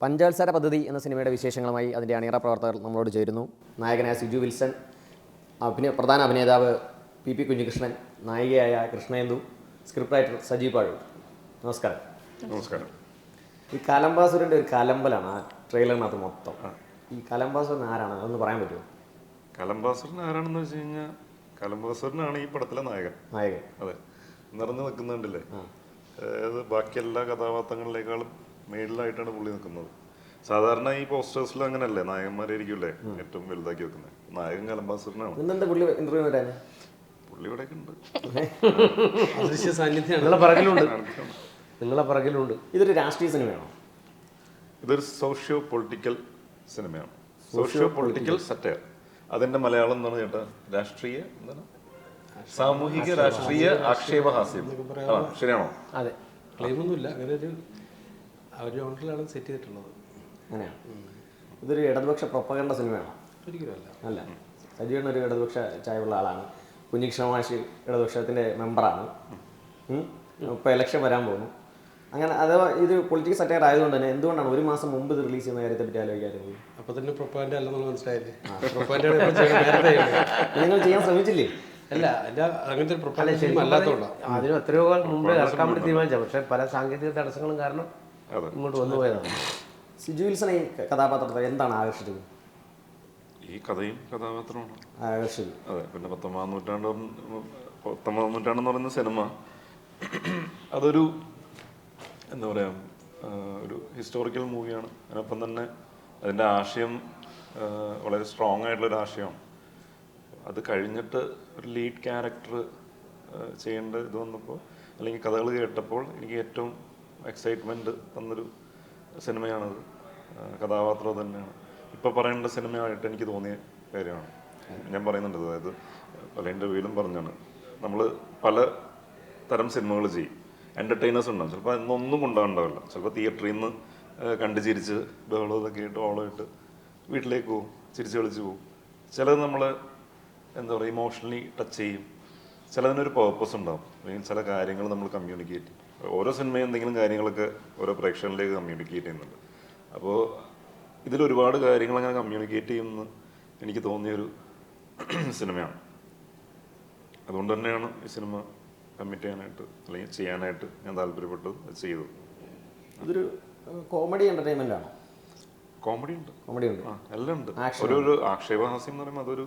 പഞ്ചവത്സര പദ്ധതി എന്ന സിനിമയുടെ വിശേഷങ്ങളുമായി അതിൻ്റെ അണിയറ പ്രവർത്തകർ നമ്മളോട് ചേരുന്നു. നായകനായ സിജു വിൽസൺ, പ്രധാന അഭിനേതാവ് പി കുഞ്ഞികൃഷ്ണൻ, നായികയായ കൃഷ്ണേന്ദു, സ്ക്രിപ്റ്റ് റൈറ്റർ സജീവ് പാഴൂർ. നമസ്കാരം. നമസ്കാരം. ഈ കലംബാസുരൻ്റെ ഒരു കലമ്പലാണ് ആ ട്രെയിലറിനകത്ത് മൊത്തം. ഈ കലംബാസുരൻ ആരാണ്, അതൊന്ന് പറയാൻ പറ്റുമോ? കലംബാസുരൻ ആരാണെന്ന് വെച്ച് കഴിഞ്ഞാൽ കലംബാസുരനാണ് ഈ പടത്തിലെ നായകൻ. അതെ, നിറഞ്ഞു നിൽക്കുന്നുണ്ടല്ലേ. അതായത് ബാക്കി എല്ലാ കഥാപാത്രങ്ങളിലേക്കാളും മേളിലായിട്ടാണ് പുള്ളി നിൽക്കുന്നത്. സാധാരണ ഈ പോസ്റ്റേഴ്സിൽ അങ്ങനെയല്ലേ, നായകന്മാരായിരിക്കുമല്ലേ ഏറ്റവും വലുതാക്കി വെക്കുന്നത്. നായകൻ കലംബാസുരനാണ്. പുള്ളി ഇവിടെ ഉണ്ട്, നിങ്ങളെ പിറകിലുണ്ട്. ഇതൊരു രാഷ്ട്രീയ സിനിമയാണോ? ഇതൊരു സോഷ്യോ പൊളിറ്റിക്കൽ സിനിമയാണ്. Socio political satire. അതിന്റെ മലയാളം എന്താണ് ചേട്ടാ? രാഷ്ട്രീയ എന്താണ്? സാമൂഹിക രാഷ്ട്രീയ ആക്ഷേപഹാസ്യം. ശരിയാണോ? അതെ, ക്ലെയിമൊന്നുമില്ല. അങ്ങനെ ഒരു ജോണറിലാണ് സെറ്റ് ചെയ്തിട്ടുള്ളത്. അങ്ങനെയാണ്. ഇതൊരു ഇടതുപക്ഷ പ്രൊപ്പഗണ്ട സിനിമയാണോ? ഒരിക്കലും അല്ല. സജീവൻ ഒരു ഇടതുപക്ഷ ചായവുള്ള ആളാണ്. കുഞ്ഞികൃഷ്ണ മാഷ് ഇടതുപക്ഷത്തിൻ്റെ മെമ്പറാണ്. ഇപ്പോൾ ഇലക്ഷൻ വരാൻ പോകുന്നു. അങ്ങനെ അഥവാ ഇത് പൊളിറ്റിക്കൽ സറ്റയർ ആയതുകൊണ്ട് തന്നെ എന്തുകൊണ്ടാണ് ഒരു മാസം മുമ്പ് ഇത് റിലീസ് ചെയ്യുന്ന കാര്യത്തെ പറ്റി ആലോചിക്കാറുണ്ട്? അപ്പോൾ തന്നെ പ്രൊപ്പാൻഡ അല്ലെന്നുള്ള മനസ്സിലായില്ലേ? നിങ്ങൾ ചെയ്യാൻ ശ്രമിച്ചില്ലേ? അല്ല, എൻ്റെ അങ്ങനത്തെ ഒരു പ്രൊപ്പാൻഡ അല്ലാത്തതുകൊണ്ടാണ്. അതിന് എത്രയോ കാലം മുമ്പേ ഇറക്കാൻ വേണ്ടി തീരുമാനിച്ചത്. പക്ഷേ പല സാങ്കേതിക തടസ്സങ്ങളും കാരണം ഇങ്ങോട്ട് വന്നു പോയതാണ്. സിജു വിൽസൺ ഈ കഥാപാത്രത്തെ എന്താണ് ആകർഷിച്ചത്? ഈ കഥയും കഥാപാത്രമാണ് ആകർഷിച്ചത്. അതെ, പിന്നെ 19ാം നൂറ്റാണ്ടെന്ന് പറയുന്ന സിനിമ അതൊരു എന്താ പറയുക, ഒരു ഹിസ്റ്റോറിക്കൽ മൂവിയാണ്. അതിനൊപ്പം തന്നെ അതിൻ്റെ ആശയം വളരെ സ്ട്രോങ് ആയിട്ടുള്ളൊരു ആശയമാണ്. അത് കഴിഞ്ഞിട്ട് ഒരു ലീഡ് ക്യാരക്ടർ ചെയ്യേണ്ട ഇത് വന്നപ്പോൾ, അല്ലെങ്കിൽ കഥകൾ കേട്ടപ്പോൾ എനിക്ക് ഏറ്റവും എക്സൈറ്റ്മെൻറ്റ് തന്നൊരു സിനിമയാണത്. കഥാപാത്രം തന്നെയാണ് ഇപ്പോൾ പറയേണ്ട സിനിമയായിട്ട് എനിക്ക് തോന്നിയ കാര്യമാണ്. ഞാൻ പറയുന്നുണ്ട്, അതായത് പല ഇൻ്റർവ്യൂവിലും പറഞ്ഞാണ്, നമ്മൾ പല തരം സിനിമകൾ ചെയ്യും. എൻ്റർടൈനേഴ്സ് ഉണ്ടാവും, ചിലപ്പോൾ അതൊന്നും കൊണ്ടുപോകാണ്ടാവില്ല. ചിലപ്പോൾ തിയേറ്ററിൽ നിന്ന് കണ്ട് ചിരിച്ച് ബഹളം ഇതൊക്കെ ആയിട്ട് ഓളമായിട്ട് വീട്ടിലേക്ക് പോകും, ചിരിച്ച് കളിച്ച് പോകും. ചിലത് നമ്മൾ എന്താ പറയുക, ഇമോഷണലി ടച്ച് ചെയ്യും. ചിലതിനൊരു പേർപ്പസ് ഉണ്ടാവും, അല്ലെങ്കിൽ ചില കാര്യങ്ങൾ നമ്മൾ കമ്മ്യൂണിക്കേറ്റ് ചെയ്യും. ഓരോ സിനിമയും എന്തെങ്കിലും കാര്യങ്ങളൊക്കെ ഓരോ പ്രേക്ഷകരിലേക്ക് കമ്മ്യൂണിക്കേറ്റ് ചെയ്യുന്നുണ്ട്. അപ്പോൾ ഇതിലൊരുപാട് കാര്യങ്ങൾ അങ്ങനെ കമ്മ്യൂണിക്കേറ്റ് ചെയ്യുമെന്ന് എനിക്ക് തോന്നിയൊരു സിനിമയാണ്. അതുകൊണ്ട് തന്നെയാണ് ഈ സിനിമ കമ്മിറ്റ് ചെയ്യാനായിട്ട് അല്ലെങ്കിൽ ചെയ്യാനായിട്ട് ഞാൻ താല്പര്യപ്പെട്ടത്, അത് ചെയ്തത്. ഇതൊരു കോമഡി എൻ്റർടൈൻമെൻ്റ് ആണോ? കോമഡി ഉണ്ട്, എല്ലാം ഉണ്ട്. ഒരു ആക്ഷേപഹാസ്യം എന്ന് പറയുമ്പോൾ അതൊരു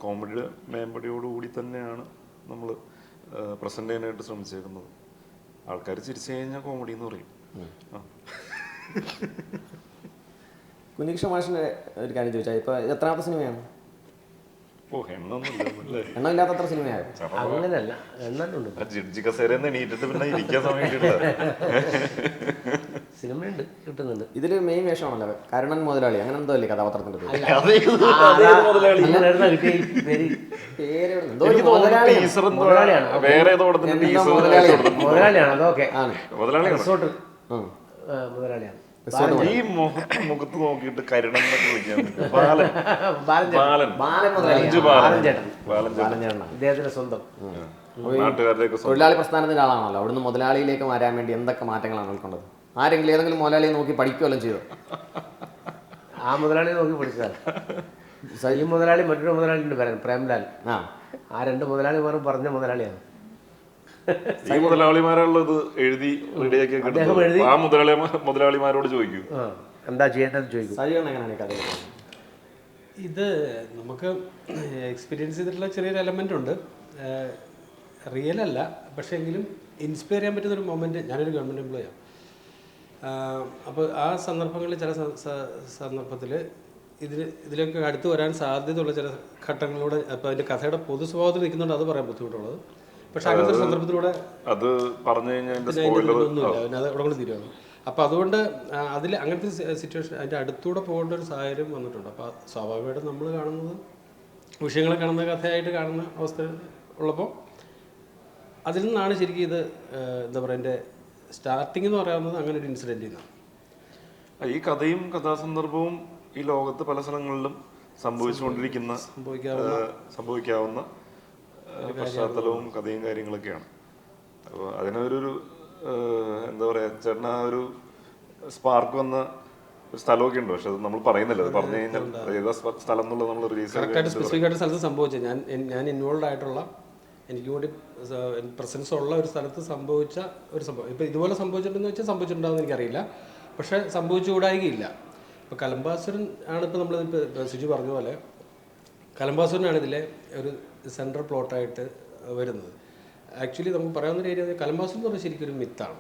കോമഡിയുടെ മേമ്പടിയോടുകൂടി തന്നെയാണ് നമ്മൾ പ്രസന്റ് ചെയ്യാനായിട്ട് ശ്രമിച്ചേക്കുന്നത്. ആൾക്കാർ ചിരിച്ചു കഴിഞ്ഞാൽ കോമഡി എന്ന് പറയും. കുഞ്ഞികൃഷ്ണ മാഷിന്റെ ഒരു കാര്യം ചോദിച്ചാൽ, ഇപ്പൊ എത്രാമത്തെ സിനിമയാണ്? എണ്ണമില്ലാത്തത്ര സിനിമയാണ്. അങ്ങനെയല്ല, എണ്ണുണ്ട്. ജഡ്ജി കസേരന്ന് എണീറ്റിട്ട് പിന്നെ ഇരിക്കാൻ സമയം സിനിമയുണ്ട്, കിട്ടുന്നുണ്ട്. ഇതില് മെയിൻ വേഷമാണല്ലോ കരുണൻ മുതലാളി, അങ്ങനെ എന്തോ അല്ലേ കഥാപാത്രത്തിന്റെ പേര്? മുതലാളിയാണ്, അതൊക്കെ മുതലാളിയാണ്. ഈ മുഖത്ത് നോക്കിയിട്ട് കരുണൻ ഇദ്ദേഹത്തിന്റെ സ്വന്തം തൊഴിലാളി പ്രസ്ഥാനത്തിന്റെ ആളാണല്ലോ. അവിടുന്ന് മുതലാളിയിലേക്ക് മാറാൻ വേണ്ടി എന്തൊക്കെ മാറ്റങ്ങളാണ് ഉൾക്കൊണ്ടത്? ആരെങ്കിലും ഏതെങ്കിലും മുതലാളിയെ നോക്കി പഠിക്കുകയെല്ലാം ചെയ്തോ? ആ മുതലാളിയെ നോക്കി പഠിച്ചതാണ്. ഈ മുതലാളി മറ്റൊരു മുതലാളിയുണ്ട് പറയാൻ, പ്രേംലാൽ. ആ രണ്ട് മുതലാളിമാരും പറഞ്ഞ മുതലാളിയാണ്. ഈ മുതലാളിമാരുള്ളത് എഴുതി റെഡിയാക്കി ആ മുതലാളിമാരോട് ചോദിക്കൂ എന്താ ചെയ്യേണ്ടത് ചോദിക്കും. ഇത് നമുക്ക് എക്സ്പീരിയൻസ് ചെയ്തിട്ടുള്ള ചെറിയൊരു എലമെൻ്റ് ഉണ്ട്. റിയൽ അല്ല, പക്ഷേ എങ്കിലും ഇൻസ്പയർ ചെയ്യാൻ പറ്റുന്നൊരു മൊമെൻറ്റ്. ഞാനൊരു ഗവൺമെൻറ് എംപ്ലോയിയാണ്. അപ്പോൾ ആ സന്ദർഭങ്ങളിൽ ചില സന്ദർഭത്തിൽ ഇതിലേക്ക് അടുത്ത് വരാൻ സാധ്യതയുള്ള ചില ഘട്ടങ്ങളിലൂടെ, അപ്പോൾ അതിൻ്റെ കഥയുടെ പൊതു സ്വഭാവത്തിൽ നിൽക്കുന്നുണ്ട്, അത് പറയാൻ ബുദ്ധിമുട്ടുള്ളത്. പക്ഷെ അങ്ങനത്തെ സന്ദർഭത്തിലൂടെ അത് പറഞ്ഞു കഴിഞ്ഞാൽ ഒന്നുമില്ല, അത് അവിടെ കൊണ്ട് തീരുവാണ്. അപ്പോൾ അതുകൊണ്ട് അതിൽ അങ്ങനത്തെ സിറ്റുവേഷൻ അതിൻ്റെ അടുത്തൂടെ പോകേണ്ട ഒരു സാഹചര്യം വന്നിട്ടുണ്ട്. അപ്പോൾ സ്വാഭാവികമായിട്ടും നമ്മൾ കാണുന്നത് വിഷയങ്ങളെ കാണുന്ന കഥയായിട്ട് കാണുന്ന അവസ്ഥ ഉള്ളപ്പോൾ അതിൽ നിന്നാണ് ശരിക്കും ഇത് എന്താ പറയുക, എൻ്റെ സ്റ്റാർട്ടിങ് എന്ന് പറയാവുന്നത് അങ്ങനെ ഒരു ഇൻസിഡൻറ്റിൽ നിന്നാണ്. ഈ കഥയും കഥാസന്ദർഭവും ഈ ലോകത്ത് പല സ്ഥലങ്ങളിലും സംഭവിക്കാവുന്ന പശ്ചാത്തലവും കഥയും കാര്യങ്ങളൊക്കെയാണ്. അപ്പോൾ അതിനൊരു എന്താ പറയുക, ചേട്ടൻ ആ ഒരു സ്പാർക്ക് വന്ന ഒരു സ്ഥലമൊക്കെ ഉണ്ട്, പക്ഷെ അത് നമ്മൾ പറയുന്നില്ല. അത് പറഞ്ഞു കഴിഞ്ഞാൽ ഏതാ സ്ഥലം എന്നുള്ളത് നമ്മൾ റിലീസ് കറക്റ്റായിട്ട് സ്പെസിഫിക് ആയിട്ട് സ്ഥലത്ത് സംഭവിച്ചത് ഞാൻ ഇൻവോൾവ് ആയിട്ടുള്ള എനിക്ക് കൂടി പ്രസൻസ് ഉള്ള ഒരു സ്ഥലത്ത് സംഭവിച്ച ഒരു സംഭവം. ഇപ്പോൾ ഇതുപോലെ സംഭവിച്ചിട്ടുണ്ടെന്ന് വെച്ചാൽ സംഭവിച്ചിട്ടുണ്ടാകുമെന്ന് എനിക്കറിയില്ല, പക്ഷേ സംഭവിച്ചുകൂടായികയില്ല. ഇപ്പോൾ കലംബാസുരൻ ആണ് ഇപ്പോൾ നമ്മൾ സുജി പറഞ്ഞ പോലെ കലംബാസുരനാണ് ഇതിലെ ഒരു സെൻട്രൽ പ്ലോട്ടായിട്ട് വരുന്നത്. ആക്ച്വലി നമുക്ക് പറയാവുന്ന ഏരിയ കലംബാസുരൻ എന്ന് പറഞ്ഞാൽ ശരിക്കും ഒരു മിത്താണ്.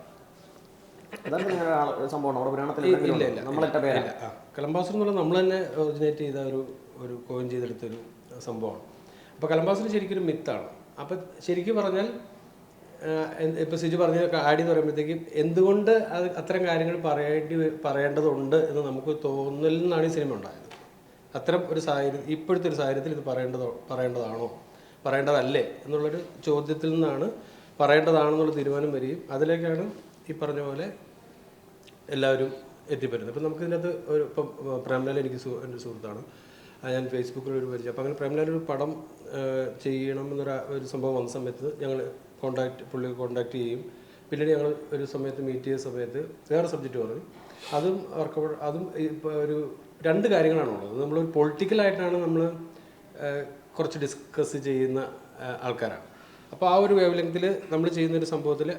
കലംബാസുരൻ എന്ന് പറഞ്ഞാൽ നമ്മൾ തന്നെ ഒറിജിനേറ്റ് ചെയ്ത ഒരു കോയിൻ ചെയ്തെടുത്തൊരു സംഭവമാണ്. അപ്പോൾ കലംബാസുരൻ ശരിക്കും ഒരു മിത്താണ്. അപ്പം ശരിക്കും പറഞ്ഞാൽ ഇപ്പോൾ സിജു പറഞ്ഞ ആടി എന്ന് പറയുമ്പോഴത്തേക്കും എന്തുകൊണ്ട് അത് അത്തരം കാര്യങ്ങൾ പറയേണ്ടതുണ്ട് എന്ന് നമുക്ക് തോന്നലിൽ നിന്നാണ് ഈ സിനിമ ഉണ്ടായത്. അത്തരം ഒരു സാഹചര്യം, ഇപ്പോഴത്തെ ഒരു സാഹചര്യത്തിൽ ഇത് പറയേണ്ടതാണോ പറയേണ്ടതല്ലേ എന്നുള്ളൊരു ചോദ്യത്തിൽ നിന്നാണ് പറയേണ്ടതാണെന്നുള്ള തീരുമാനം വരികയും അതിലേക്കാണ് ഈ പറഞ്ഞ പോലെ എല്ലാവരും എത്തിപ്പറ്റുന്നത്. ഇപ്പം നമുക്ക് ഇതിനകത്ത് ഇപ്പം പ്രേംലാൽ എനിക്ക് എൻ്റെ സുഹൃത്താണ്, ഞാൻ ഫേസ്ബുക്കിൽ ഒരു പരിചയം. അപ്പോൾ അങ്ങനെ പ്രേംലാൽ ഒരു പടം ചെയ്യണം ഒരു സംഭവം വന്ന സമയത്ത് ഞങ്ങൾ പുള്ളി കോണ്ടാക്ട് ചെയ്യും. പിന്നീട് ഞങ്ങൾ ഒരു സമയത്ത് മീറ്റ് ചെയ്ത സമയത്ത് വേറെ സബ്ജക്റ്റ് പറഞ്ഞു. അതും ഇപ്പോൾ ഒരു 2 കാര്യങ്ങളാണുള്ളത്. നമ്മളൊരു പൊളിറ്റിക്കലായിട്ടാണ് നമ്മൾ കുറച്ച് ഡിസ്കസ് ചെയ്യുന്ന ആൾക്കാരാണ്. അപ്പോൾ ആ ഒരു വേവ് ലെങ്ത്തിൽ നമ്മൾ ചെയ്യുന്നൊരു സംഭവത്തിൽ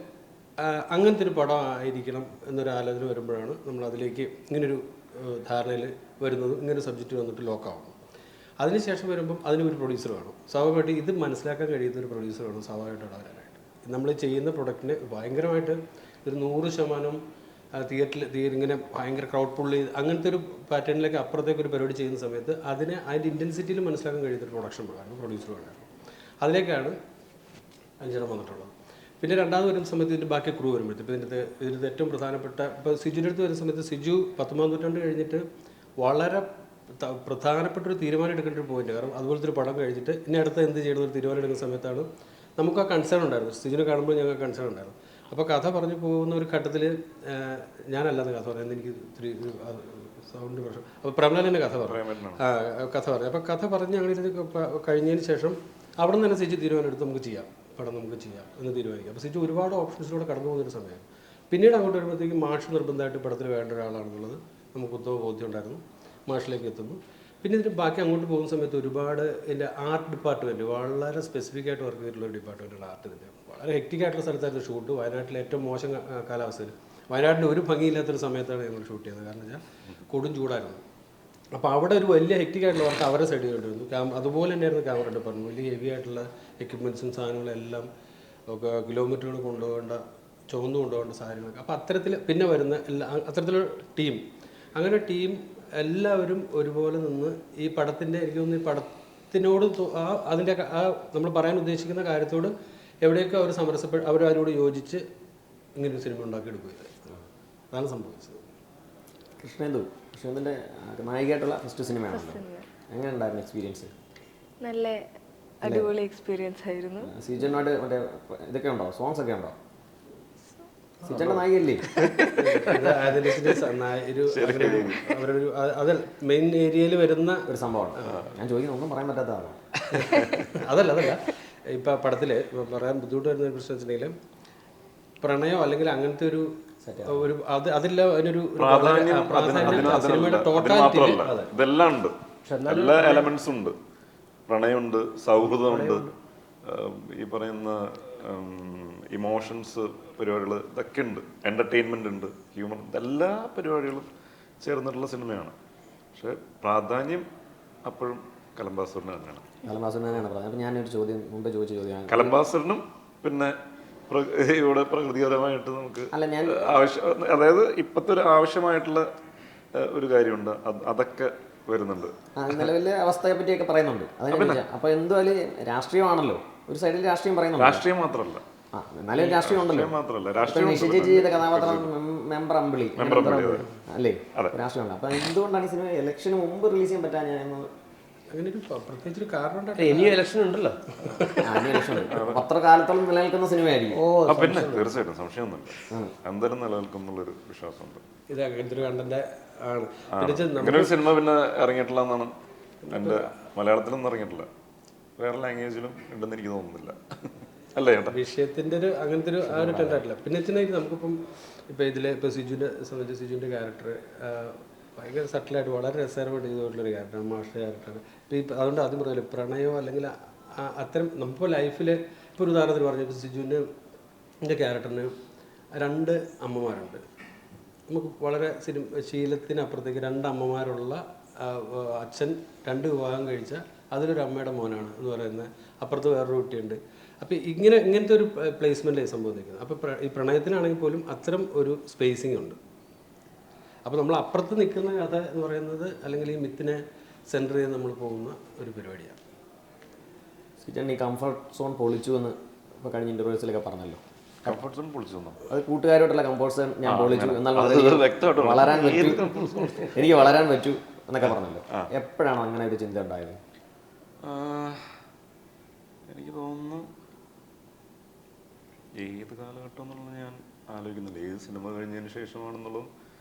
അങ്ങനത്തെ ഒരു പടം ആയിരിക്കണം എന്നൊരു ആലോചന വരുമ്പോഴാണ് നമ്മൾ അതിലേക്ക് ഇങ്ങനൊരു ധാരണയിൽ വരുന്നതും ഇങ്ങനൊരു സബ്ജക്റ്റ് വന്നിട്ട് ലോക്കാവുന്നു. അതിനുശേഷം വരുമ്പം അതിനൊരു പ്രൊഡ്യൂസർ വേണം. സ്വാഭാവികമായിട്ട് ഇത് മനസ്സിലാക്കാൻ കഴിയുന്ന ഒരു പ്രൊഡ്യൂസർ വേണം സ്വാഭാവികമായിട്ട് ഇടവരാനായിട്ട്. നമ്മൾ ചെയ്യുന്ന പ്രൊഡക്റ്റിന് ഭയങ്കരമായിട്ട് ഒരു 100% തിയേറ്ററിൽ ഇങ്ങനെ ഭയങ്കര ക്രൗഡ് പുള്ളി അങ്ങനത്തെ ഒരു പാറ്റേണിലേക്ക് അപ്പുറത്തേക്ക് ഒരു പരിപാടി ചെയ്യുന്ന സമയത്ത് അതിൻ്റെ ഇൻറ്റൻസിറ്റിയിൽ മനസ്സിലാക്കാൻ കഴിയുന്ന ഒരു പ്രൊഡക്ഷൻ വേണം, പ്രൊഡ്യൂസർ വേണം. അതിലേക്കാണ് അഞ്ചെണ്ണം വന്നിട്ടുള്ളത്. പിന്നെ രണ്ടാമത് വരുന്ന സമയത്ത് ഇതിൻ്റെ ബാക്കി ക്രൂ വരുമ്പോഴത്തേക്ക് ഇതിൻ്റെ ഏറ്റവും പ്രധാനപ്പെട്ട ഇപ്പോൾ സിജുവിൻ്റെ അടുത്ത് വരുന്ന സമയത്ത് സിജു 19ാം നൂറ്റാണ്ട് കഴിഞ്ഞിട്ട് വളരെ പ്രധാനപ്പെട്ട ഒരു തീരുമാനം എടുക്കേണ്ട ഒരു പോയിന്റ്. കാരണം അതുപോലത്തെ ഒരു പടം കഴിഞ്ഞിട്ട് ഇനി അടുത്ത് എന്ത് ചെയ്യണമെന്നൊരു തീരുമാനം എടുക്കുന്ന സമയത്താണ് നമുക്ക് ആ കൺസേൺ ഉണ്ടായിരുന്നു. സിജുവിനെ കാണുമ്പോൾ ഞങ്ങൾക്ക് കൺസേൺ ഉണ്ടായിരുന്നു. അപ്പോൾ കഥ പറഞ്ഞു പോകുന്ന ഒരു ഘട്ടത്തിൽ ഞാനല്ലാതെ കഥ പറയുന്നത്, എനിക്ക് ഇത്തിരി സൗണ്ട് പ്രശ്നം. അപ്പോൾ പ്രേംലാൽ തന്നെ കഥ പറഞ്ഞു. അപ്പോൾ കഥ പറഞ്ഞ് ഞങ്ങളിത് കഴിഞ്ഞതിന് ശേഷം അവിടെ നിന്ന് തന്നെ സിജു തീരുമാനം എടുത്ത് നമുക്ക് ചെയ്യാം, പടം നമുക്ക് ചെയ്യാം എന്ന് തീരുമാനിക്കാം. അപ്പോൾ സിജു ഒരുപാട് ഓപ്ഷൻസിലൂടെ കടന്നു പോകുന്നൊരു സമയമാണ്. പിന്നീട് അങ്ങോട്ട് വരുമ്പോഴത്തേക്കും മാഷ് നിർബന്ധമായിട്ട് പടത്തിൽ വേണ്ട ഒരാളാണെന്നുള്ളത് നമുക്ക് ഉത്തമ ബോധ്യം ഉണ്ടായിരുന്നു. മാഷിലേക്ക് എത്തുന്നു. പിന്നെ ഇതിന് ബാക്കി അങ്ങോട്ട് പോകുന്ന സമയത്ത് ഒരുപാട് എൻ്റെ ആർട്ട് ഡിപ്പാർട്ട്മെൻറ്റ് വളരെ സ്പെസിഫിക് ആയിട്ട് വർക്ക് ചെയ്തിട്ടുള്ള ഒരു ഡിപ്പാർട്ട്മെൻറ്റാണ് ആർട്ടിൻ്റെ. വളരെ ഹെക്റ്റിക് ആയിട്ടുള്ള സ്ഥലത്തായിരുന്നു ഷൂട്ട്. വയനാട്ടിലെ ഏറ്റവും മോശം കാലാവസ്ഥയിൽ, വയനാട്ടിൽ ഒരു ഭംഗിയില്ലാത്തൊരു സമയത്താണ് ഞങ്ങൾ ഷൂട്ട് ചെയ്യുന്നത്. കാരണം വെച്ചാൽ കൊടും ചൂടായിരുന്നു. അപ്പോൾ അവിടെ ഒരു വലിയ ഹെക്റ്റിക് ആയിട്ടുള്ള വർക്ക് അവരെ സൈഡ് ചെയ്തിട്ടുണ്ടായിരുന്നു. അതുപോലെ തന്നെയായിരുന്നു ക്യാമറ ഡിപ്പാർട്ട്മെൻറ്റ്. വലിയ ഹെവി ആയിട്ടുള്ള എക്യുപ്മെൻറ്റ്സും സാധനങ്ങളെല്ലാം ഒക്കെ കിലോമീറ്ററുകൾ ചുമന്നു കൊണ്ടുപോകേണ്ട സാധനങ്ങളൊക്കെ. അപ്പോൾ അത്തരത്തിൽ പിന്നെ വരുന്ന അത്തരത്തിലുള്ള ടീം, അങ്ങനെ ടീം എല്ലാവരും ഒരുപോലെ നിന്ന് ഈ പടത്തിൻ്റെ, എനിക്ക് തോന്നുന്നു ഈ പടത്തിനോട് അതിൻ്റെ നമ്മൾ പറയാൻ ഉദ്ദേശിക്കുന്ന കാര്യത്തോട് എവിടെയൊക്കെ അവർ അവരവരോട് യോജിച്ച് ഇങ്ങനൊരു സിനിമ ഉണ്ടാക്കിയെടുക്കുക. അതാണ് സംഭവിച്ചത്. കൃഷ്ണേന്ദുവിൻ്റെ നായികയായിട്ടുള്ള ഫസ്റ്റ് സിനിമയാണല്ലോ. എങ്ങനെ ഉണ്ടായിരുന്നു എക്സ്പീരിയൻസ്? നല്ല അടിപൊളി എക്സ്പീരിയൻസ് ആയിരുന്നു. സീജനുമായിട്ട് മറ്റേ ഇതൊക്കെ ഉണ്ടോ, സോങ്സ് ഒക്കെ ഉണ്ടോ? സീജന്റെ നായികയല്ലേ? അത് മെയിൻ ഏരിയയിൽ വരുന്ന ഒരു സംഭവമാണ്. ഞാൻ ചോദിക്കുന്നത് ഒന്നും പറയാൻ പറ്റാത്തതാണ്. അതല്ല ഇപ്പൊ പടത്തില് പറയാൻ ബുദ്ധിമുട്ട് വരുന്ന ഒരു പ്രശ്നം വെച്ചിട്ടുണ്ടെങ്കിൽ പ്രണയം അല്ലെങ്കിൽ അങ്ങനത്തെ ഒരു അതില്ല, അതിനൊരു സിനിമയുടെ ടോട്ടാലിറ്റി ഇതെല്ലാം ഉണ്ട്, എല്ലാ എലമെന്റ്സും ഉണ്ട്. പ്രണയമുണ്ട്, സൗഹൃദമുണ്ട്, ഈ പറയുന്ന ഇമോഷൻസ് പരിപാടികൾ ഇതൊക്കെ ഉണ്ട്, എൻ്റർടൈൻമെൻ്റ് ഉണ്ട്, ഹ്യൂമർ, എല്ലാ പരിപാടികളും ചേർന്നിട്ടുള്ള സിനിമയാണ്. പക്ഷെ പ്രാധാന്യം അപ്പോഴും കലംബാസുരന് തന്നെയാണ്. കലംബാസുരൻ തന്നെയാണ് പറഞ്ഞത്. അപ്പം ഞാനൊരു ചോദ്യം മുമ്പ് ചോദിച്ച ചോദ്യം, കലംബാസുരനും പിന്നെ ഇവിടെ പ്രകൃതിപരമായിട്ട് നമുക്ക് അതായത് ഇപ്പോഴത്തെ ഒരു ആവശ്യമായിട്ടുള്ള ഒരു കാര്യമുണ്ട്, അതൊക്കെ വരുന്നുണ്ട്. നിലവിലെ അവസ്ഥയെ പറ്റിയൊക്കെ പറയുന്നുണ്ട്. അപ്പൊ എന്തായാലും രാഷ്ട്രീയമാണല്ലോ, ഒരു സൈഡിൽ രാഷ്ട്രീയം പറയുന്നുണ്ട്. രാഷ്ട്രീയം മാത്രമല്ല, എന്നാലും രാഷ്ട്രീയം ഉണ്ടല്ലോ. ചെയ്ത കഥാപാത്രം മെമ്പർ അമ്പിളി അല്ലേ, രാഷ്ട്രീയമുണ്ട്. അപ്പൊ എന്തുകൊണ്ടാണ് ഈ സിനിമ ഇലക്ഷന് മുമ്പ് റിലീസ് ചെയ്യാൻ പറ്റാൻ? അങ്ങനെ ഒരു പ്രത്യേകിച്ചൊരു കാരണം ഇനിയും ഇലക്ഷൻ ഉണ്ടല്ലോ. അത്ര കാലത്തോളം നിലനിൽക്കുന്ന സിനിമയായിരിക്കും. പിന്നെ തീർച്ചയായിട്ടും സംശയമൊന്നുമില്ല, എന്തായാലും നിലനിൽക്കും എന്നുള്ളൊരു വിശ്വാസമുണ്ട്. ഇത് അങ്ങനത്തെ ഒരു കണ്ടന്റ് ആണ്. ഇങ്ങനെ ഒരു സിനിമ പിന്നെ ഇറങ്ങിയിട്ടില്ല എന്നാണ് എൻ്റെ, മലയാളത്തിലൊന്നും ഇറങ്ങിയിട്ടില്ല, വേറെ ലാംഗ്വേജിലും ഉണ്ടെന്ന് എനിക്ക് തോന്നുന്നില്ല. അല്ലേ ചേട്ടാ? വിഷയത്തിൻ്റെ ഒരു അങ്ങനത്തെ ഒരു ആ ഒരു ടെൻഡായിട്ടില്ല. പിന്നെ വെച്ചിട്ടുണ്ടെങ്കിൽ നമുക്കിപ്പം ഇപ്പം ഇതിൽ ഇപ്പോൾ സിജുവിൻ്റെ സംബന്ധിച്ച് സിജുവിൻ്റെ ക്യാരക്ടർ ഭയങ്കര സട്ടിലായിട്ട് വളരെ രസകരമായിട്ട് ചെയ്തിട്ടുള്ളൊരു ക്യാരക്ടറാണ്, മാഷ ക്യാരക്ടറാണ്. ഇപ്പോൾ ഈ അതുകൊണ്ട് ആദ്യം പറഞ്ഞില്ല പ്രണയമോ അല്ലെങ്കിൽ അത്തരം നമുക്കിപ്പോൾ ലൈഫിൽ ഇപ്പോൾ ഒരു ഉദാഹരണത്തിന് പറഞ്ഞു, ഇപ്പോൾ സിജുവിൻ്റെ ക്യാരക്ടറിന് 2 അമ്മമാരുണ്ട്. നമുക്ക് വളരെ ശീലത്തിനപ്പുറത്തേക്ക് 2 അമ്മമാരുള്ള അച്ഛൻ 2 വിവാഹം കഴിച്ച അതിലൊരു അമ്മയുടെ മോനാണ് എന്ന് പറയുന്നത്. അപ്പുറത്ത് വേറൊരു കുട്ടിയുണ്ട്. അപ്പോൾ ഇങ്ങനത്തെ ഒരു പ്ലേസ്മെൻ്റ് സംഭവിക്കുന്നത്. അപ്പോൾ ഈ പ്രണയത്തിനാണെങ്കിൽ പോലും അത്തരം ഒരു സ്പേസിംഗ് ഉണ്ട്. അപ്പോൾ നമ്മൾ അപ്പുറത്ത് നിൽക്കുന്ന കഥ എന്ന് പറയുന്നത് അല്ലെങ്കിൽ ഈ മിത്തിനെ സെൻറ്റർ ചെയ്ത് നമ്മൾ പോകുന്ന ഒരു പരിപാടിയാണ്. സിജൻ ഈ കംഫർട്ട് സോൺ പൊളിച്ചു എന്ന് ഇപ്പോൾ കഴിഞ്ഞ ഇൻ്റർവ്യൂസിലൊക്കെ പറഞ്ഞല്ലോ. കംഫർട്ട് സോൺ പൊളിച്ചു തന്നോ? അത് കൂട്ടുകാരോട്ടുള്ള കംഫർട്ട് സോൺ ഞാൻ പൊളിച്ചു എന്നാൽ വ്യക്തമായിട്ട് വളരാൻ പറ്റൂ, എനിക്ക് വളരാൻ പറ്റൂ എന്നൊക്കെ പറഞ്ഞല്ലോ. എപ്പോഴാണ് അങ്ങനെ ഒരു ചിന്ത ഉണ്ടായത്? എനിക്ക് തോന്നുന്നു ഏത് കാലഘട്ടം എന്നുള്ളത് ഞാൻ ആലോചിക്കുന്നില്ല. ഏത് സിനിമ കഴിഞ്ഞതിന് ശേഷമാണെന്നുള്ളത്